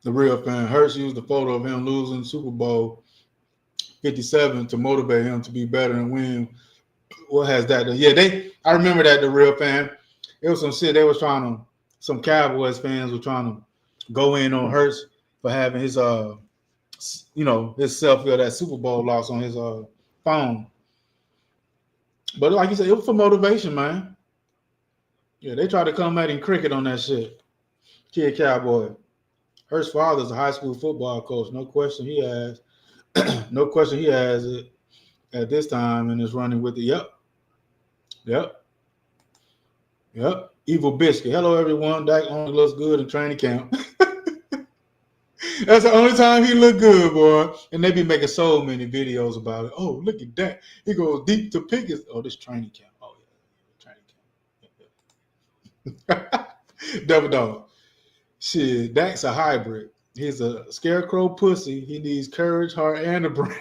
[SPEAKER 1] The real fan, Hurts used the photo of him losing Super Bowl 57 to motivate him to be better and win. What has that done? Yeah, I remember that, the real fan. It was some shit they was trying to, some Cowboys fans were trying to go in on Hurts for having his his selfie of that Super Bowl loss on his phone. But like you said, it was for motivation, man. Yeah, they tried to come at him cricket on that shit. Kid Cowboy. Hurts' father's a high school football coach. No question he has. No question he has it at this time and is running with it. Yep. Evil Biscuit. Hello, everyone. Dak only looks good in training camp. That's the only time he look good, boy. And they be making so many videos about it. Oh, look at that. He goes deep to pick his. Oh, this training camp. Oh, yeah. Training camp. Double dog. Shit, Dak's a hybrid. He's a scarecrow pussy. He needs courage, heart, and a brain.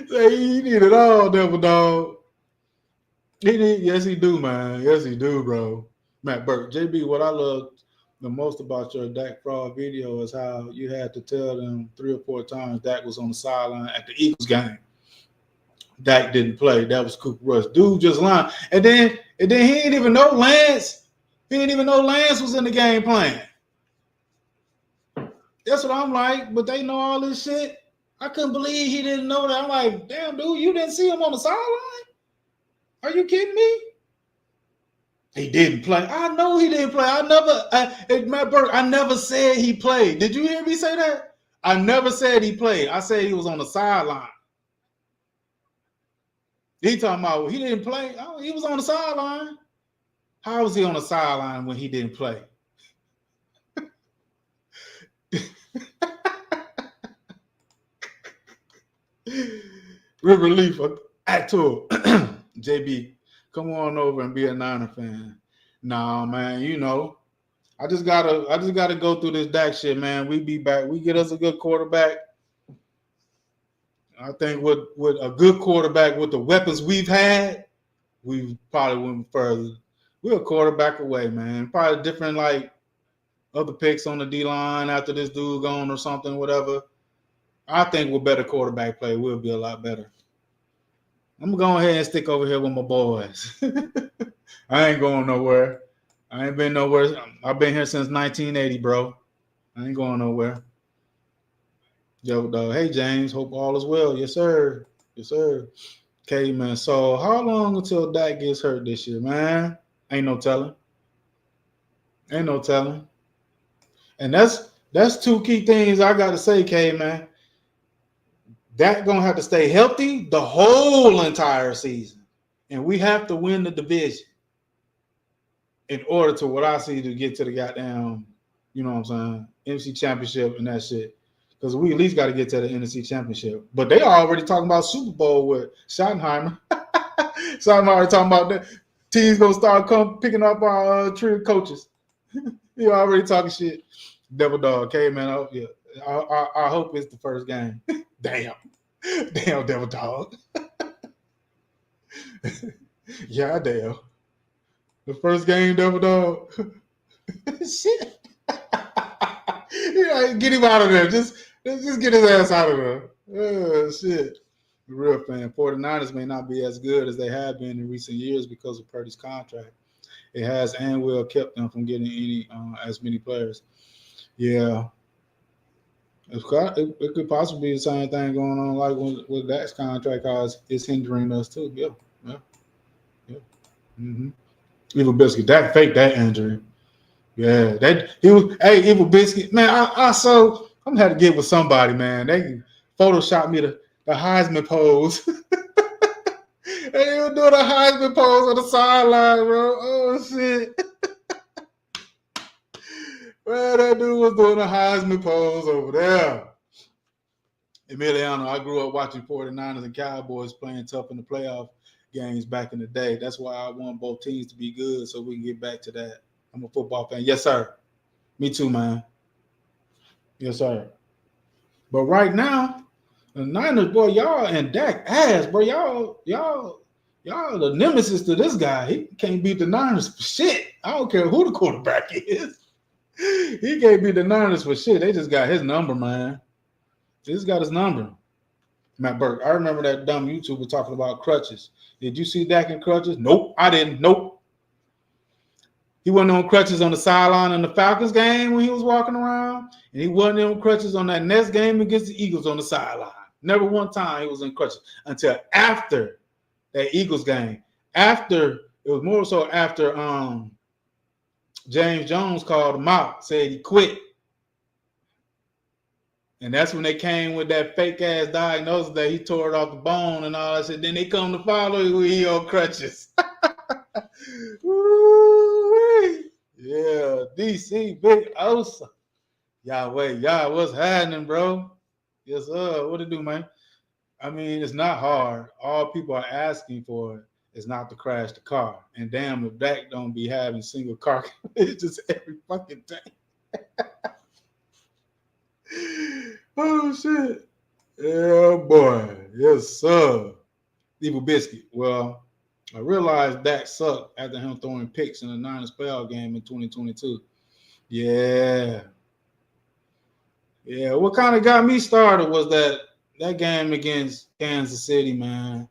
[SPEAKER 1] Say he need it all, Devil Dog. Yes, he do, man. Yes, he do, bro. Matt Burke. JB, what I love the most about your Dak fraud video is how you had to tell them 3 or 4 times Dak was on the sideline at the Eagles game. Dak didn't play. That was Cooper Rush. Dude just lying. And then he didn't even know Lance. He didn't even know Lance was in the game playing. That's what I'm like. But they know all this shit. I couldn't believe he didn't know that. I'm like, damn, dude, you didn't see him on the sideline? Are you kidding me? He didn't play. I know he didn't play. Matt Burke, I never said he played. Did you hear me say that? I never said he played. I said he was on the sideline. He talking about he didn't play. Oh, he was on the sideline. How was he on the sideline when he didn't play? River Leaf at tour. JB, come on over and be a Niner fan. Nah, man, I just gotta go through this Dak shit, man. We be back. We get us a good quarterback. I think with a good quarterback with the weapons we've had, we probably went further. We're a quarterback away, man. Probably different like other picks on the D line after this dude gone or something, whatever. I think with better quarterback play, we'll be a lot better. I'm gonna go ahead and stick over here with my boys. I ain't going nowhere. I ain't been nowhere. I've been here since 1980, bro. I ain't going nowhere. Yo, dog. Hey, James. Hope all is well. Yes, sir. Yes, sir. Okay, man. So how long until Dak gets hurt this year, man? Ain't no telling. Ain't no telling. And that's two key things I got to say, K, man. Dak gonna have to stay healthy the whole entire season, and we have to win the division in order to what I see to get to the goddamn, you know what I'm saying, NFC Championship and that shit. Because we at least got to get to the NFC Championship. But they already talking about Super Bowl with Schottenheimer. Schottenheimer talking about that teams gonna start picking up our tree of coaches. You already talking shit. Devil Dog, okay, man. Yeah. I hope it's the first game. Damn, Devil Dog. Yeah, damn. The first game, Devil Dog. Shit. Yeah, get him out of there. Just get his ass out of there. Oh, shit. The real fan. 49ers may not be as good as they have been in recent years because of Purdy's contract. It has and will kept them from getting any as many players. Yeah. It could possibly be the same thing going on like with Dak's contract because it's hindering us too. Yeah. Mm-hmm. Evil Biscuit, Dak faked that injury. Yeah, Evil Biscuit, man. I saw I'm gonna have to get with somebody, man. They photoshopped me the Heisman pose. They were doing a Heisman pose on the sideline, bro. Oh shit. Man, that dude was doing a Heisman pose over there. Emiliano, I grew up watching 49ers and Cowboys playing tough in the playoff games back in the day. That's why I want both teams to be good so we can get back to that. I'm a football fan. Yes, sir. Me too, man. Yes, sir. But right now, the Niners, boy, y'all and Dak ass, bro. Y'all the nemesis to this guy. He can't beat the Niners for shit. I don't care who the quarterback is. He can't beat the Niners for shit. They just got his number, man. They just got his number. Matt Burke. I remember that dumb YouTuber talking about crutches. Did you see Dak in crutches? Nope, I didn't. Nope. He wasn't on crutches on the sideline in the Falcons game when he was walking around, and he wasn't on crutches on that next game against the Eagles on the sideline. Never one time he was in crutches until after that Eagles game. After it was more so after James Jones called him out, said he quit. And that's when they came with that fake ass diagnosis that he tore it off the bone and all that shit. Then they come to follow you, he on crutches. Yeah, DC, Big Osa. Y'all, what's happening, bro? Yes, sir. What it do, man? I mean, it's not hard. All people are asking for is not to crash the car. And damn, if Dak don't be having single car, it's just every fucking day. Oh shit. Yeah, boy. Yes, sir. Evil Biscuit. Well, I realized Dak sucked after him throwing picks in the Niners playoff game in 2022. Yeah. Yeah. What kind of got me started was that game against Kansas City, man.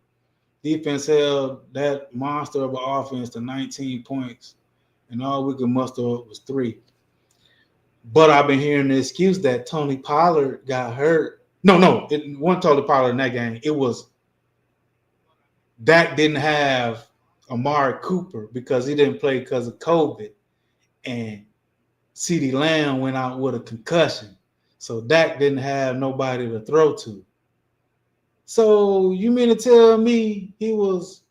[SPEAKER 1] Defense held that monster of an offense to 19 points, and all we could muster up was 3. But I've been hearing the excuse that Tony Pollard got hurt. No, it wasn't Tony Pollard in that game. It was Dak didn't have Amari Cooper because he didn't play because of COVID. And CeeDee Lamb went out with a concussion. So Dak didn't have nobody to throw to. So you mean to tell me he was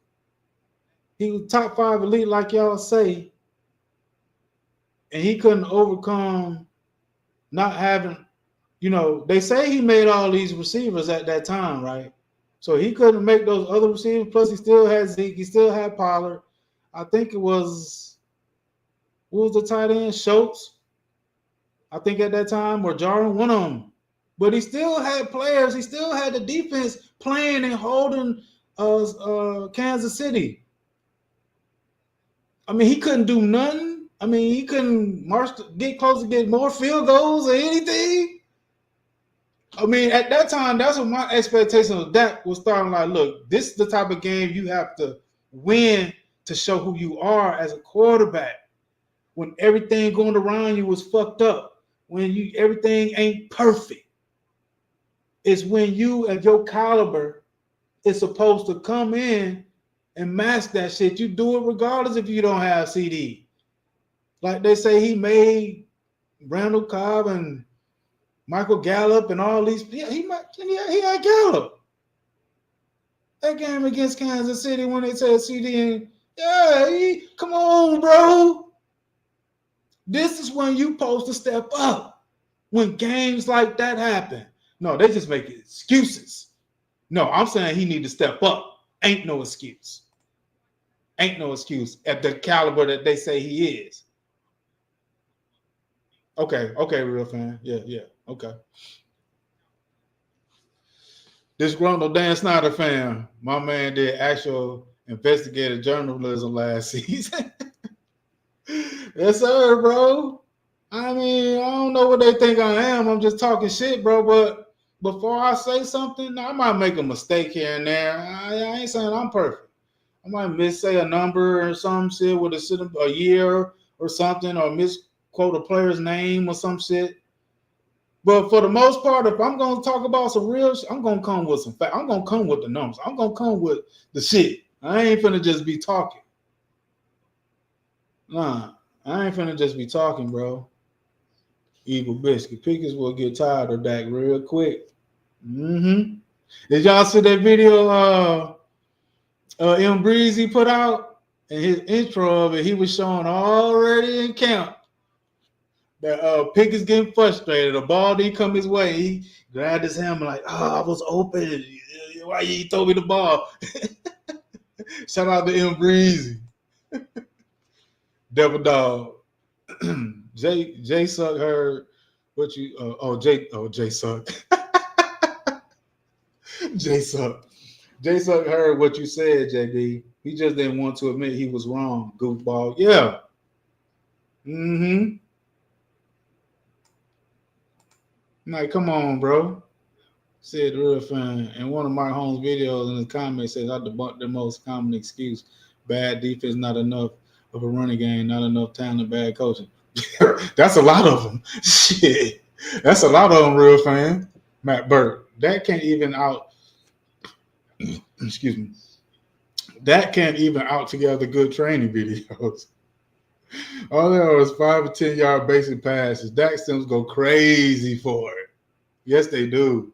[SPEAKER 1] top 5 elite like y'all say, and he couldn't overcome not having, they say he made all these receivers at that time, right? So he couldn't make those other receivers. Plus, he still had Zeke. He still had Pollard. I think it was, what was the tight end? Schultz, I think at that time, or Jarwin, one of them. But he still had players. He still had the defense playing and holding Kansas City. I mean, he couldn't do nothing. I mean, he couldn't get close to get more field goals or anything. I mean, at that time, that's what my expectation of Dak was starting like, look, this is the type of game you have to win to show who you are as a quarterback. When everything going around you was fucked up, when everything ain't perfect. It's when you at your caliber is supposed to come in and mask that shit. You do it regardless if you don't have CD. Like they say, he made Randall Cobb and Michael Gallup and all these. Yeah, he had Gallup. That game against Kansas City when they said CD, and come on, bro. This is when you supposed to step up when games like that happen. No, they just make excuses. No, I'm saying he need to step up. Ain't no excuse. Ain't no excuse at the caliber that they say he is. Okay, real fan. Yeah, okay. Disgruntled Dan Snyder fan. My man did actual investigative journalism last season. Yes, sir, bro. I mean, I don't know what they think I am. I'm just talking shit, bro. But before I say something, I might make a mistake here and there. I ain't saying I'm perfect. I might missay a number or some shit with a year or something, or misquote a player's name or some shit. But for the most part, if I'm gonna talk about some real shit, I'm gonna come with some facts. I'm gonna come with the numbers. I'm gonna come with the shit. I ain't finna just be talking. Nah, I ain't finna just be talking, bro. Evil Biscuit. Pickens will get tired of Dak real quick. Did y'all see that video M Breezy put out? In his intro of it, he was showing already in camp that Pickens getting frustrated. The ball didn't come his way. He grabbed his hammer like, I was open. Why you throw me the ball? Shout out to M Breezy. Devil Dog. Jay Suck heard what you Jay Suck. Jay Suck. Jay Suck heard what you said, JD. He just didn't want to admit he was wrong, goofball. Yeah. Like, come on, bro. Said the real fan. And one of my Holmes videos in the comments says I debunked the most common excuse. Bad defense, not enough of a running game, not enough talent, bad coaching. That's a lot of them. Shit. That's a lot of them, real fan. Matt Burke. That can't even out. Excuse me. That can't even out together good training videos. All there was 5 or 10 yard basic passes. Dak Sims go crazy for it. Yes, they do.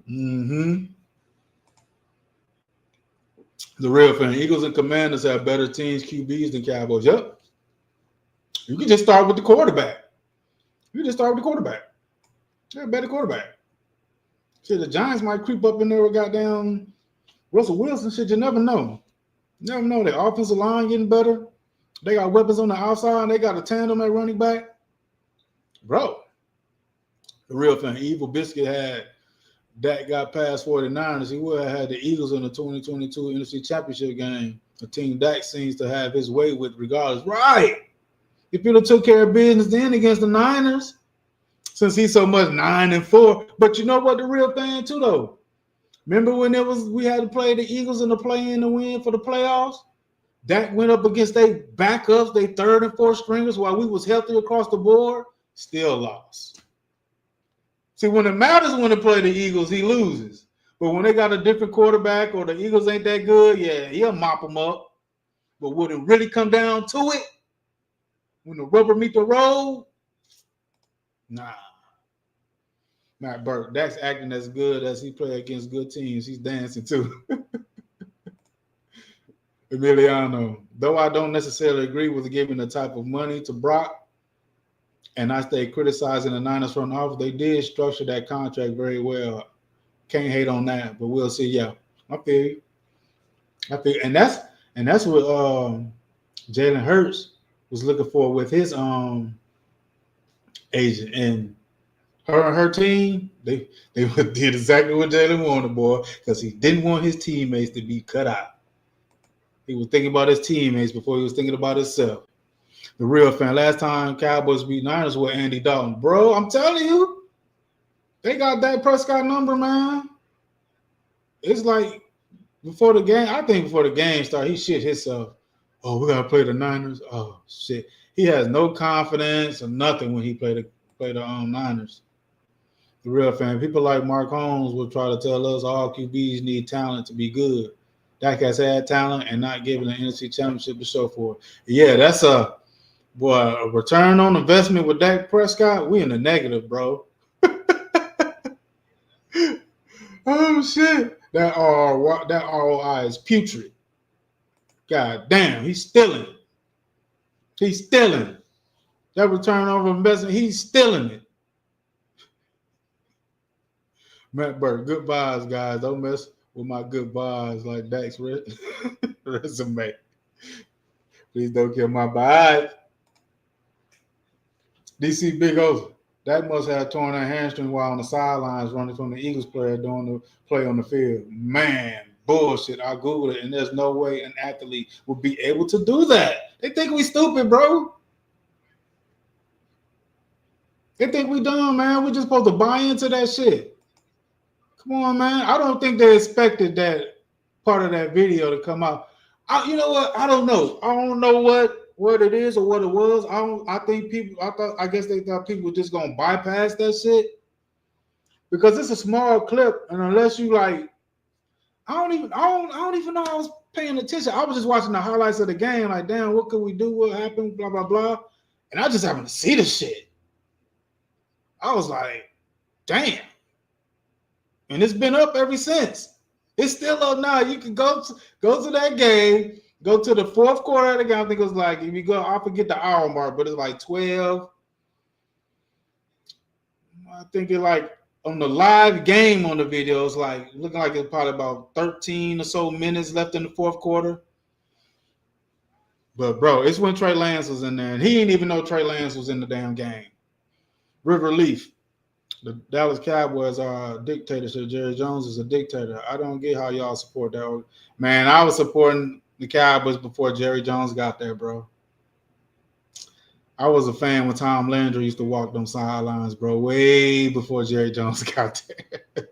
[SPEAKER 1] The real fan. Eagles and Commanders have better teams, QBs than Cowboys. Yep. You can just start with the quarterback. Yeah, better quarterback. Shit, the Giants might creep up in there with goddamn Russell Wilson. Shit, you never know. Never know. Their offensive line getting better. They got weapons on the outside. And they got a tandem at running back. Bro, the real thing. Evil Biscuit had Dak got past 49ers. He would have had the Eagles in the 2022 NFC Championship game. A team Dak seems to have his way with regardless. Right. If you'd have took care of business then against the Niners, since he's so much 9-4. But you know what the real thing too, though? Remember when we had to play the Eagles in the play-in to win for the playoffs? Dak went up against their backups, their third and fourth stringers, while we was healthy across the board, still lost. See, when it matters when they play the Eagles, he loses. But when they got a different quarterback or the Eagles ain't that good, yeah, he'll mop them up. But when it really come down to it, when the rubber meet the road, nah. Matt Burke, Dak's acting as good as he play against good teams. He's dancing too. Emiliano, though I don't necessarily agree with giving the type of money to Brock, and I stay criticizing the Niners front office, they did structure that contract very well. Can't hate on that, but we'll see. Yeah, I feel you. And that's what Jalen Hurts was looking for with his agent, and her team, they did exactly what Jalen wanted, boy, because he didn't want his teammates to be cut out. He was thinking about his teammates before he was thinking about himself. The real fan. Last time Cowboys beat Niners with Andy Dalton. Bro, I'm telling you, they got Dak Prescott number, man. It's like before the game, I think before the game started, he shit himself. Oh, we got to play the Niners? Oh, shit. He has no confidence or nothing when he played the Niners. The real fan. People like Mark Holmes will try to tell us all QBs need talent to be good. Dak has had talent and not given an NFC championship to show for it. Yeah, that's a return on investment with Dak Prescott. We in the negative, bro. Oh shit. That ROI is putrid. God damn, he's stealing. He's stealing. That return on investment, he's stealing it. Matt Burke, goodbyes, guys. Don't mess with my goodbyes like Dak's resume. Please don't kill my vibe. DC Big O, that must have torn that hamstring while on the sidelines running from the Eagles player doing the play on the field. Man, bullshit. I Googled it, and there's no way an athlete would be able to do that. They think we stupid, bro. They think we dumb, man. We're just supposed to buy into that shit. Come on, man. I don't think they expected that part of that video to come out. You know what? I don't know. I don't know what it is or what it was. I guess they thought people were just gonna bypass that shit because it's a small clip, and unless you like, I don't even know I was paying attention. I was just watching the highlights of the game, like, damn, what could we do? What happened? Blah blah blah. And I just happened to see the shit. I was like, damn. And it's been up ever since. It's still up now. You can go to that game, go to the fourth quarter of the game. I think it was like, if you go, I forget the hour mark, but it's like 12. I think it like on the live game on the video, it's like looking like it's probably about 13 or so minutes left in the fourth quarter. But bro, it's when Trey Lance was in there, and he didn't even know Trey Lance was in the damn game. River Leaf. The Dallas Cowboys are a dictatorship. Jerry Jones is a dictator. I don't get how y'all support that. Man, I was supporting the Cowboys before Jerry Jones got there, bro. I was a fan when Tom Landry used to walk them sidelines, bro, way before Jerry Jones got there.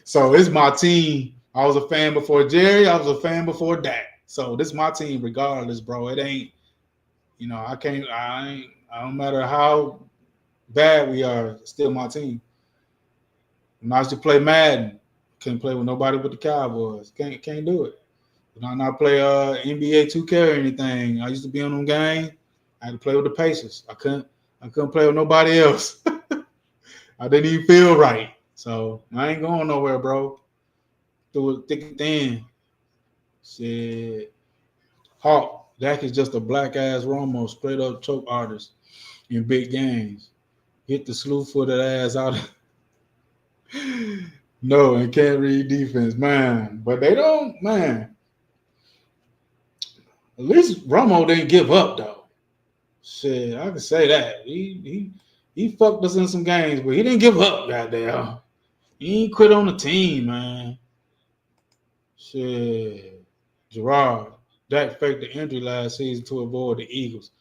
[SPEAKER 1] So it's my team. I was a fan before Jerry. I was a fan before Dak. So this is my team regardless, bro. It ain't, I don't matter how bad we are, still my team. When I used to play Madden, couldn't play with nobody but the Cowboys. Can't do it. When I not play NBA 2K or anything, I used to be on them games. I had to play with the Pacers. I couldn't play with nobody else. I didn't even feel right. So I ain't going nowhere, bro. Through it thick and thin. Shit. Hawk, Dak is just a black ass Romo, straight up choke artist in big games. Hit the slew-footed ass out. No, and can't read defense, man. But they don't, man. At least Romo didn't give up, though. Shit, I can say that. He fucked us in some games, but he didn't give up, goddamn. He ain't quit on the team, man. Shit. Gerard, Dak faked the injury last season to avoid the Eagles.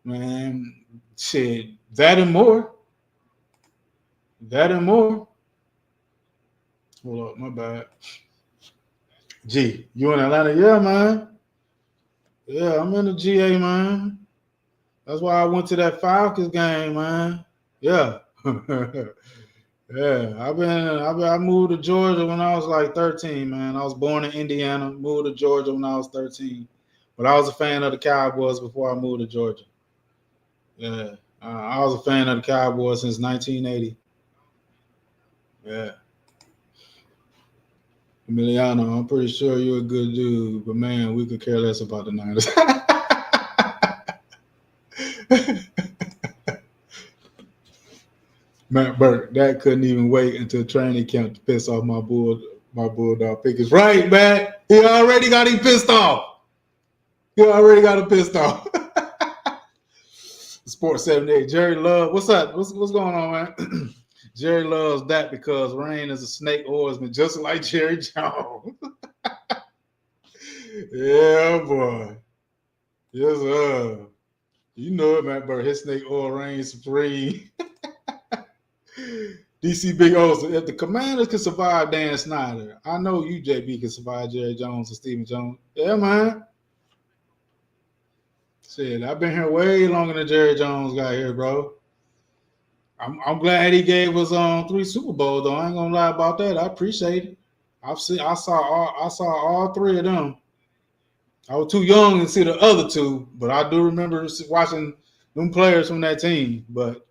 [SPEAKER 1] Man, shit, that and more. That and more. Hold up, my bad. G, you in Atlanta? Yeah, man. Yeah, I'm in the GA, man. That's why I went to that Falcons game, man. Yeah. Yeah. I moved to Georgia when I was like 13, man. I was born in Indiana, moved to Georgia when I was 13. But I was a fan of the Cowboys before I moved to Georgia. Yeah. I was a fan of the Cowboys since 1980. Yeah. Emiliano, I'm pretty sure you're a good dude, but man, we could care less about the Niners. Matt Burke, that couldn't even wait until training camp to piss off my bulldog pickers. Right, Matt? He already got him pissed off. He already got him pissed off. Sports 78. Jerry Love, what's up? What's going on, man? Jerry loves that because Rain is a snake oarsman, just like Jerry Jones. Yeah, boy. Yes, sir. You know it, Matt Burke. His snake oil reigns supreme. DC Big O, if the Commanders can survive Dan Snyder, I know you, JB, can survive Jerry Jones and Stephen Jones. Yeah, man. Shit, I've been here way longer than Jerry Jones got here, bro. I'm glad he gave us 3 Super Bowls though. I ain't gonna lie about that. I appreciate it. I saw all 3 of them. I was too young to see the other 2, but I do remember watching them players from that team. But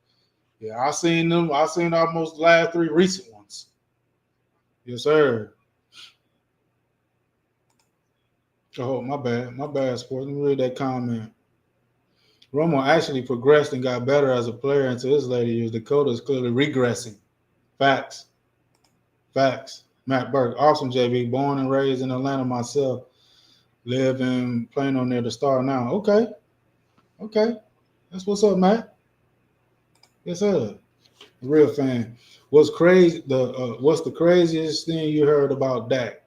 [SPEAKER 1] yeah, I seen them. I seen almost the last 3 recent ones. Yes, sir. Oh, my bad, sports. Let me read that comment. Romo actually progressed and got better as a player into his later years. Dakota is clearly regressing. Facts. Matt Burke, awesome JB. Born and raised in Atlanta myself. Live in Plano near the Star now. Okay. That's what's up, Matt. Yes, sir. Real fan. What's the craziest thing you heard about Dak?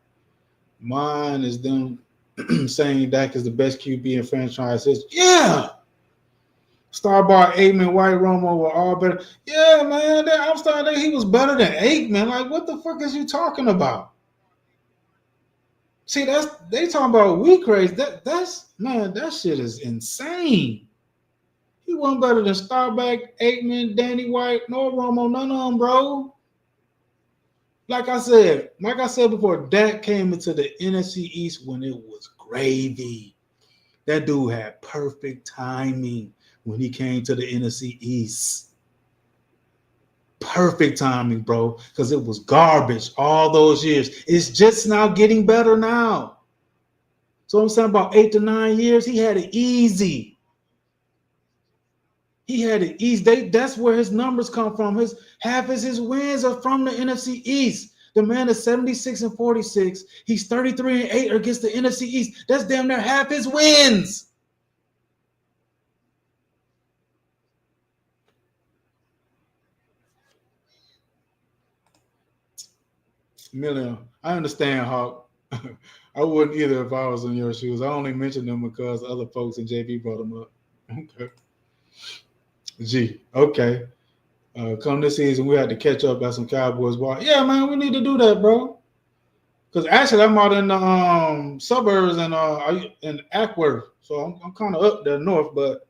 [SPEAKER 1] Mine is them saying Dak is the best QB in franchise history. Yeah. Starbar, Aikman, White, Romo were all better. Yeah, man. I'm starting to think he was better than Aikman. Like, what the fuck is you talking about? See, they talking about we crazy. That shit is insane. He wasn't better than Starback, Aikman, Danny White, nor Romo, none of them, bro. Like I said before, Dak came into the NFC East when it was gravy. That dude had perfect timing when he came to the NFC East. Perfect timing, bro, because it was garbage all those years. It's just now getting better now. So I'm saying about 8 to 9 years, he had it easy. That's where his numbers come from. Half of his wins are from the NFC East. The man is 76-46. He's 33-8 against the NFC East. That's damn near half his wins. Million. I understand, Hawk. I wouldn't either if I was in your shoes. I only mentioned them because other folks and JB brought them up. Okay. G. Okay. Come this season, we had to catch up at some Cowboys ball. Yeah, man, we need to do that, bro. Because actually, I'm out in the suburbs in Ackworth, so I'm kind of up there north. But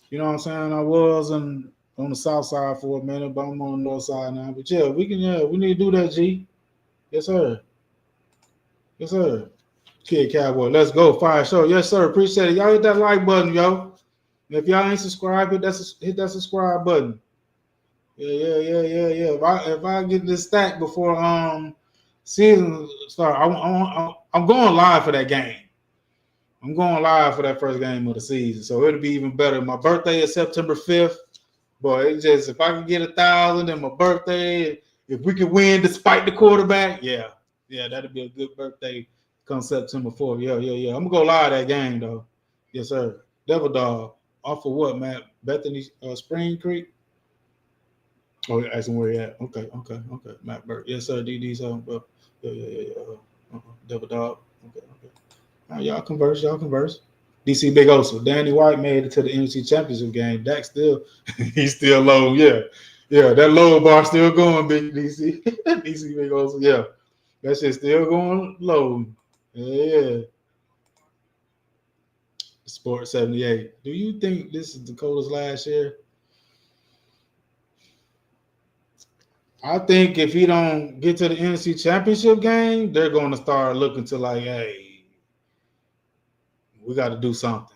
[SPEAKER 1] you know what I'm saying? I was on the south side for a minute, but I'm on the north side now. But yeah, we need to do that, G. Yes, sir. Kid Cowboy, let's go. Fire show. Yes, sir. Appreciate it. Y'all hit that like button, yo. And if y'all ain't subscribed, hit that subscribe button. Yeah. If I get this stack before season start, I'm going live for that game. I'm going live for that first game of the season, so it'll be even better. My birthday is September 5th. Boy, it's just if I can get 1,000 and my birthday, if we can win despite the quarterback, yeah, that'll be a good birthday come September 4th. Yeah. I'm gonna go live that game though. Yes, sir. Devil Dog. Off of what, Matt? Bethany Spring Creek. Oh, you're asking where he at? Okay. Matt Burke. Yes, sir. DD's home, bro. Yeah. Devil Dog. Okay. All right, y'all converse. DC Big Oso. Danny White made it to the NFC Championship game. Dak he's still low. Yeah. That low bar still going, Big DC. DC Big Oso. Yeah. That shit still going low. Yeah. Sport 78. Do you think this is Dakota's last year? I think if he don't get to the NFC Championship game, they're going to start looking to like, hey, we got to do something.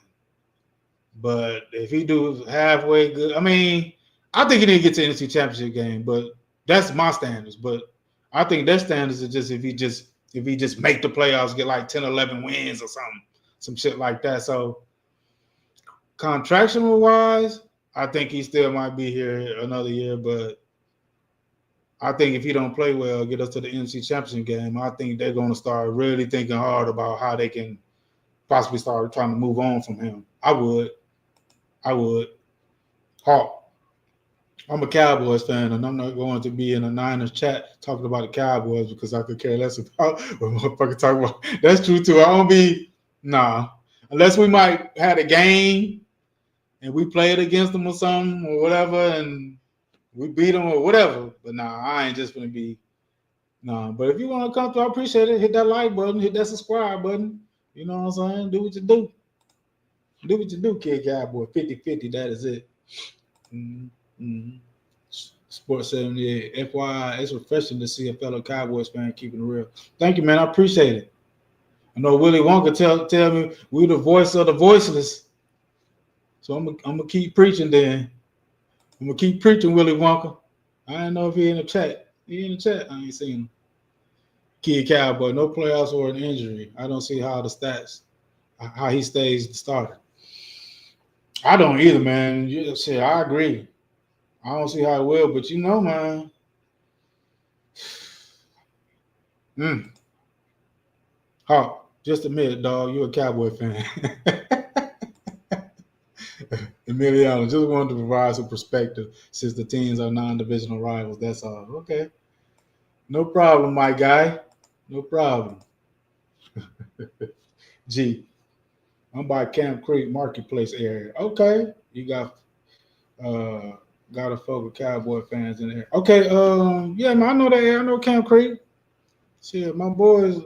[SPEAKER 1] But if he do halfway good, I mean, I think he didn't get to the NFC Championship game, but that's my standards. But I think their standards is just if he just make the playoffs, get like 10, 11 wins or something, some shit like that. So contractual wise, I think he still might be here another year, but I think if he don't play well, get us to the NFC Championship game, I think they're going to start really thinking hard about how they can possibly start trying to move on from him. I would. Hawk. I'm a Cowboys fan, and I'm not going to be in a Niners chat talking about the Cowboys because I could care less about what motherfucker talk about. That's true, too. I don't be – unless we might had a game and we played against them or something or whatever and – we beat them or whatever. But I ain't just going to be But if you want to come through, I appreciate it. Hit that like button. Hit that subscribe button. You know what I'm saying? Do what you do. Do what you do, Kid Cowboy. 50-50, that is it. Mm-hmm. Sports 78. FYI, it's refreshing to see a fellow Cowboys fan keeping it real. Thank you, man. I appreciate it. I know Willie Wonka tell me we the voice of the voiceless. So I'm gonna keep preaching then. I'm gonna keep preaching Willie Wonka. I don't know if he in the chat. He in the chat. I ain't seen him. Kid Cowboy, no playoffs or an injury. I don't see how the stats, how he stays the starter. I don't either, man. Shit, I agree. I don't see how it will, but man. Hawk, just admit, dog, you're a Cowboy fan. Emiliano, just wanted to provide some perspective since the teams are non-divisional rivals. That's all. Okay. No problem, my guy. No problem. G, I'm by Camp Creek Marketplace area. Okay. You got a folk of Cowboy fans in there. Okay, yeah, man, I know that area. I know Camp Creek. Shit, my boys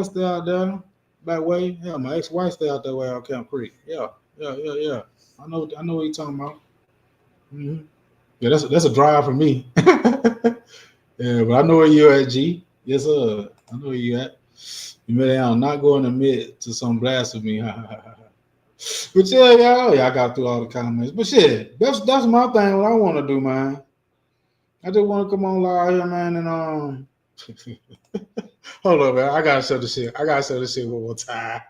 [SPEAKER 1] stay out there that way. Yeah, my ex-wife stay out that way out Camp Creek. Yeah. I know what you're talking about. Mm-hmm. Yeah, that's a drive for me. Yeah, but I know where you at, G. Yes, sir. I know where you at. You may I'm not going to admit to some blasphemy. But yeah, I got through all the comments. But shit, that's my thing. What I want to do, man. I just want to come on live here, man, and hold on, man. I gotta show the shit. One more time.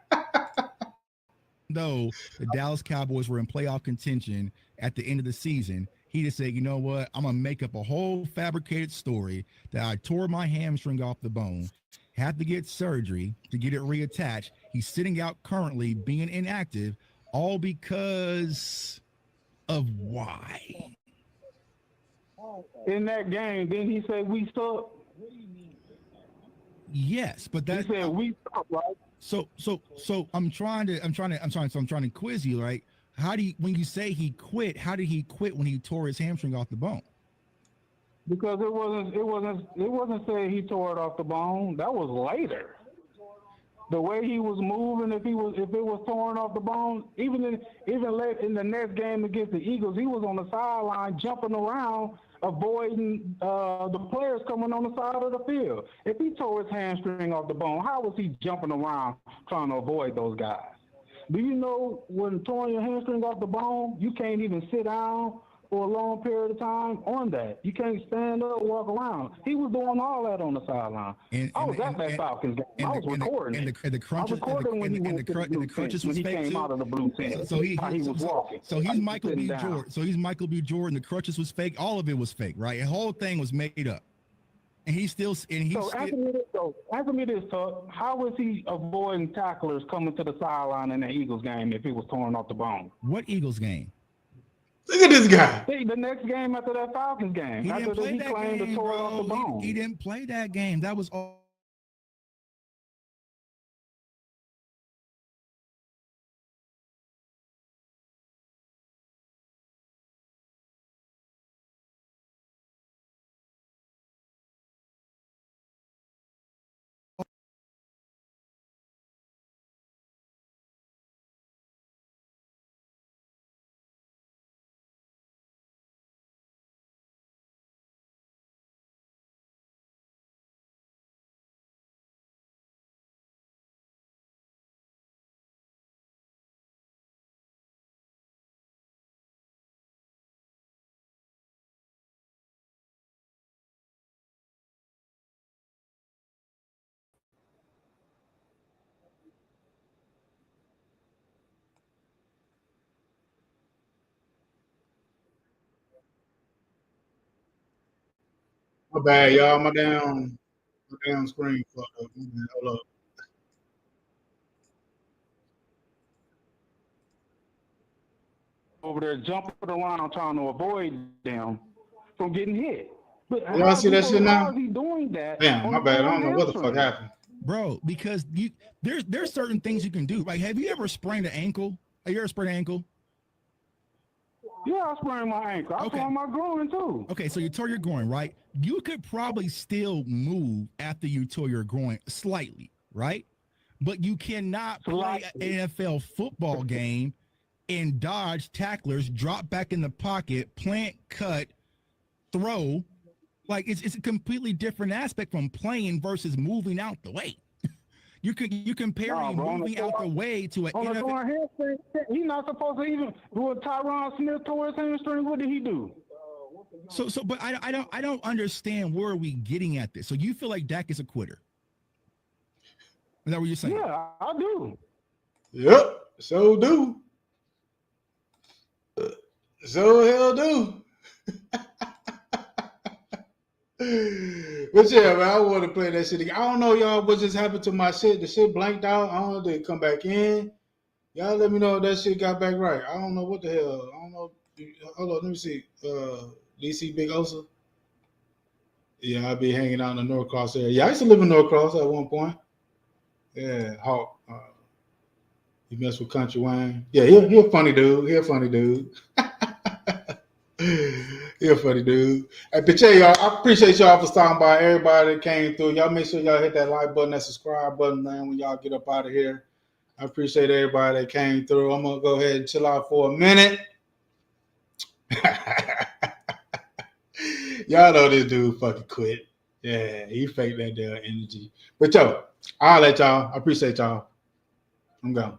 [SPEAKER 7] Though the Dallas Cowboys were in playoff contention at the end of the season, he just said, you know what? I'm going to make up a whole fabricated story that I tore my hamstring off the bone, had to get surgery to get it reattached. He's sitting out currently being inactive, all because of why.
[SPEAKER 6] In that game, didn't he say we suck?
[SPEAKER 7] Yes, but that
[SPEAKER 6] he said we suck, right?
[SPEAKER 7] So I'm trying to quiz you, right? When you say he quit, how did he quit when he tore his hamstring off the bone?
[SPEAKER 6] Because it wasn't saying he tore it off the bone. That was later. The way he was moving, if it was torn off the bone, even late in the next game against the Eagles, he was on the sideline jumping around, avoiding the players coming on the side of the field. If he tore his hamstring off the bone, how was he jumping around trying to avoid those guys? Do you know when tearing your hamstring off the bone, you can't even sit down for a long period of time on that? You can't stand up, walk around. He was doing all that on the sideline. I was at that Falcons game. I was recording it.
[SPEAKER 7] And the crunches,
[SPEAKER 6] when
[SPEAKER 7] the crunches was fake
[SPEAKER 6] came
[SPEAKER 7] too.
[SPEAKER 6] out of the blue tent.
[SPEAKER 7] So he
[SPEAKER 6] was walking.
[SPEAKER 7] So he's Michael B. Jordan. So he's Michael B. Jordan. The crutches was fake. All of it was fake, right? The whole thing was made up. And answer me this, Tuck. How was he avoiding tacklers coming to the sideline in the Eagles game if he was torn off the bone? What Eagles game?
[SPEAKER 1] Look at this guy.
[SPEAKER 6] The next game after that Falcons game.
[SPEAKER 7] He didn't play that game,
[SPEAKER 6] tore off the bone.
[SPEAKER 7] He didn't play that game. That was all.
[SPEAKER 1] My bad, y'all. My damn screen fucked up. Hold up.
[SPEAKER 6] Over there jumping around trying to avoid them from getting hit. But
[SPEAKER 1] Y'all see that shit now?
[SPEAKER 6] How is he doing that?
[SPEAKER 1] Damn, my bad. I don't know what the fuck happened.
[SPEAKER 7] Bro, because there's certain things you can do. Like, have you ever sprained an ankle? Have you ever sprained an ankle?
[SPEAKER 6] Yeah, I sprained my ankle. I sprained my groin too.
[SPEAKER 7] Okay, so you tore your groin, right? You could probably still move after you tore your groin slightly, right? But you cannot play an NFL football game and dodge tacklers, drop back in the pocket, plant, cut, throw. Like it's a completely different aspect from playing versus moving out the way. You're comparing moving out the way to an
[SPEAKER 6] on a torn hamstring. He's not supposed to even. When Tyron Smith tore his hamstring, what did he do?
[SPEAKER 7] But I don't understand where are we getting at this. So you feel like Dak is a quitter? Is that what you're saying?
[SPEAKER 6] Yeah, I do.
[SPEAKER 1] Yep, so do. So hell do. But yeah, man, I want to play that shit again. I don't know, y'all, what just happened to my shit. The shit blanked out. I don't know if they come back in. Y'all let me know if that shit got back right. I don't know what the hell. I don't know. Hold on, let me see. DC Big Osa. Yeah, I'll be hanging out in the Norcross area. Yeah, I used to live in Norcross at one point. Yeah, Hawk. He messed with Country Wayne. Yeah, he a funny dude. He a funny dude. He a funny dude. Hey, but yeah, y'all, I appreciate y'all for stopping by. Everybody that came through. Y'all make sure y'all hit that like button, that subscribe button, man, when y'all get up out of here. I appreciate everybody that came through. I'm going to go ahead and chill out for a minute. Y'all know this dude fucking quit. Yeah, he faked that damn energy. But yo, I'll let y'all. I appreciate y'all. I'm gone.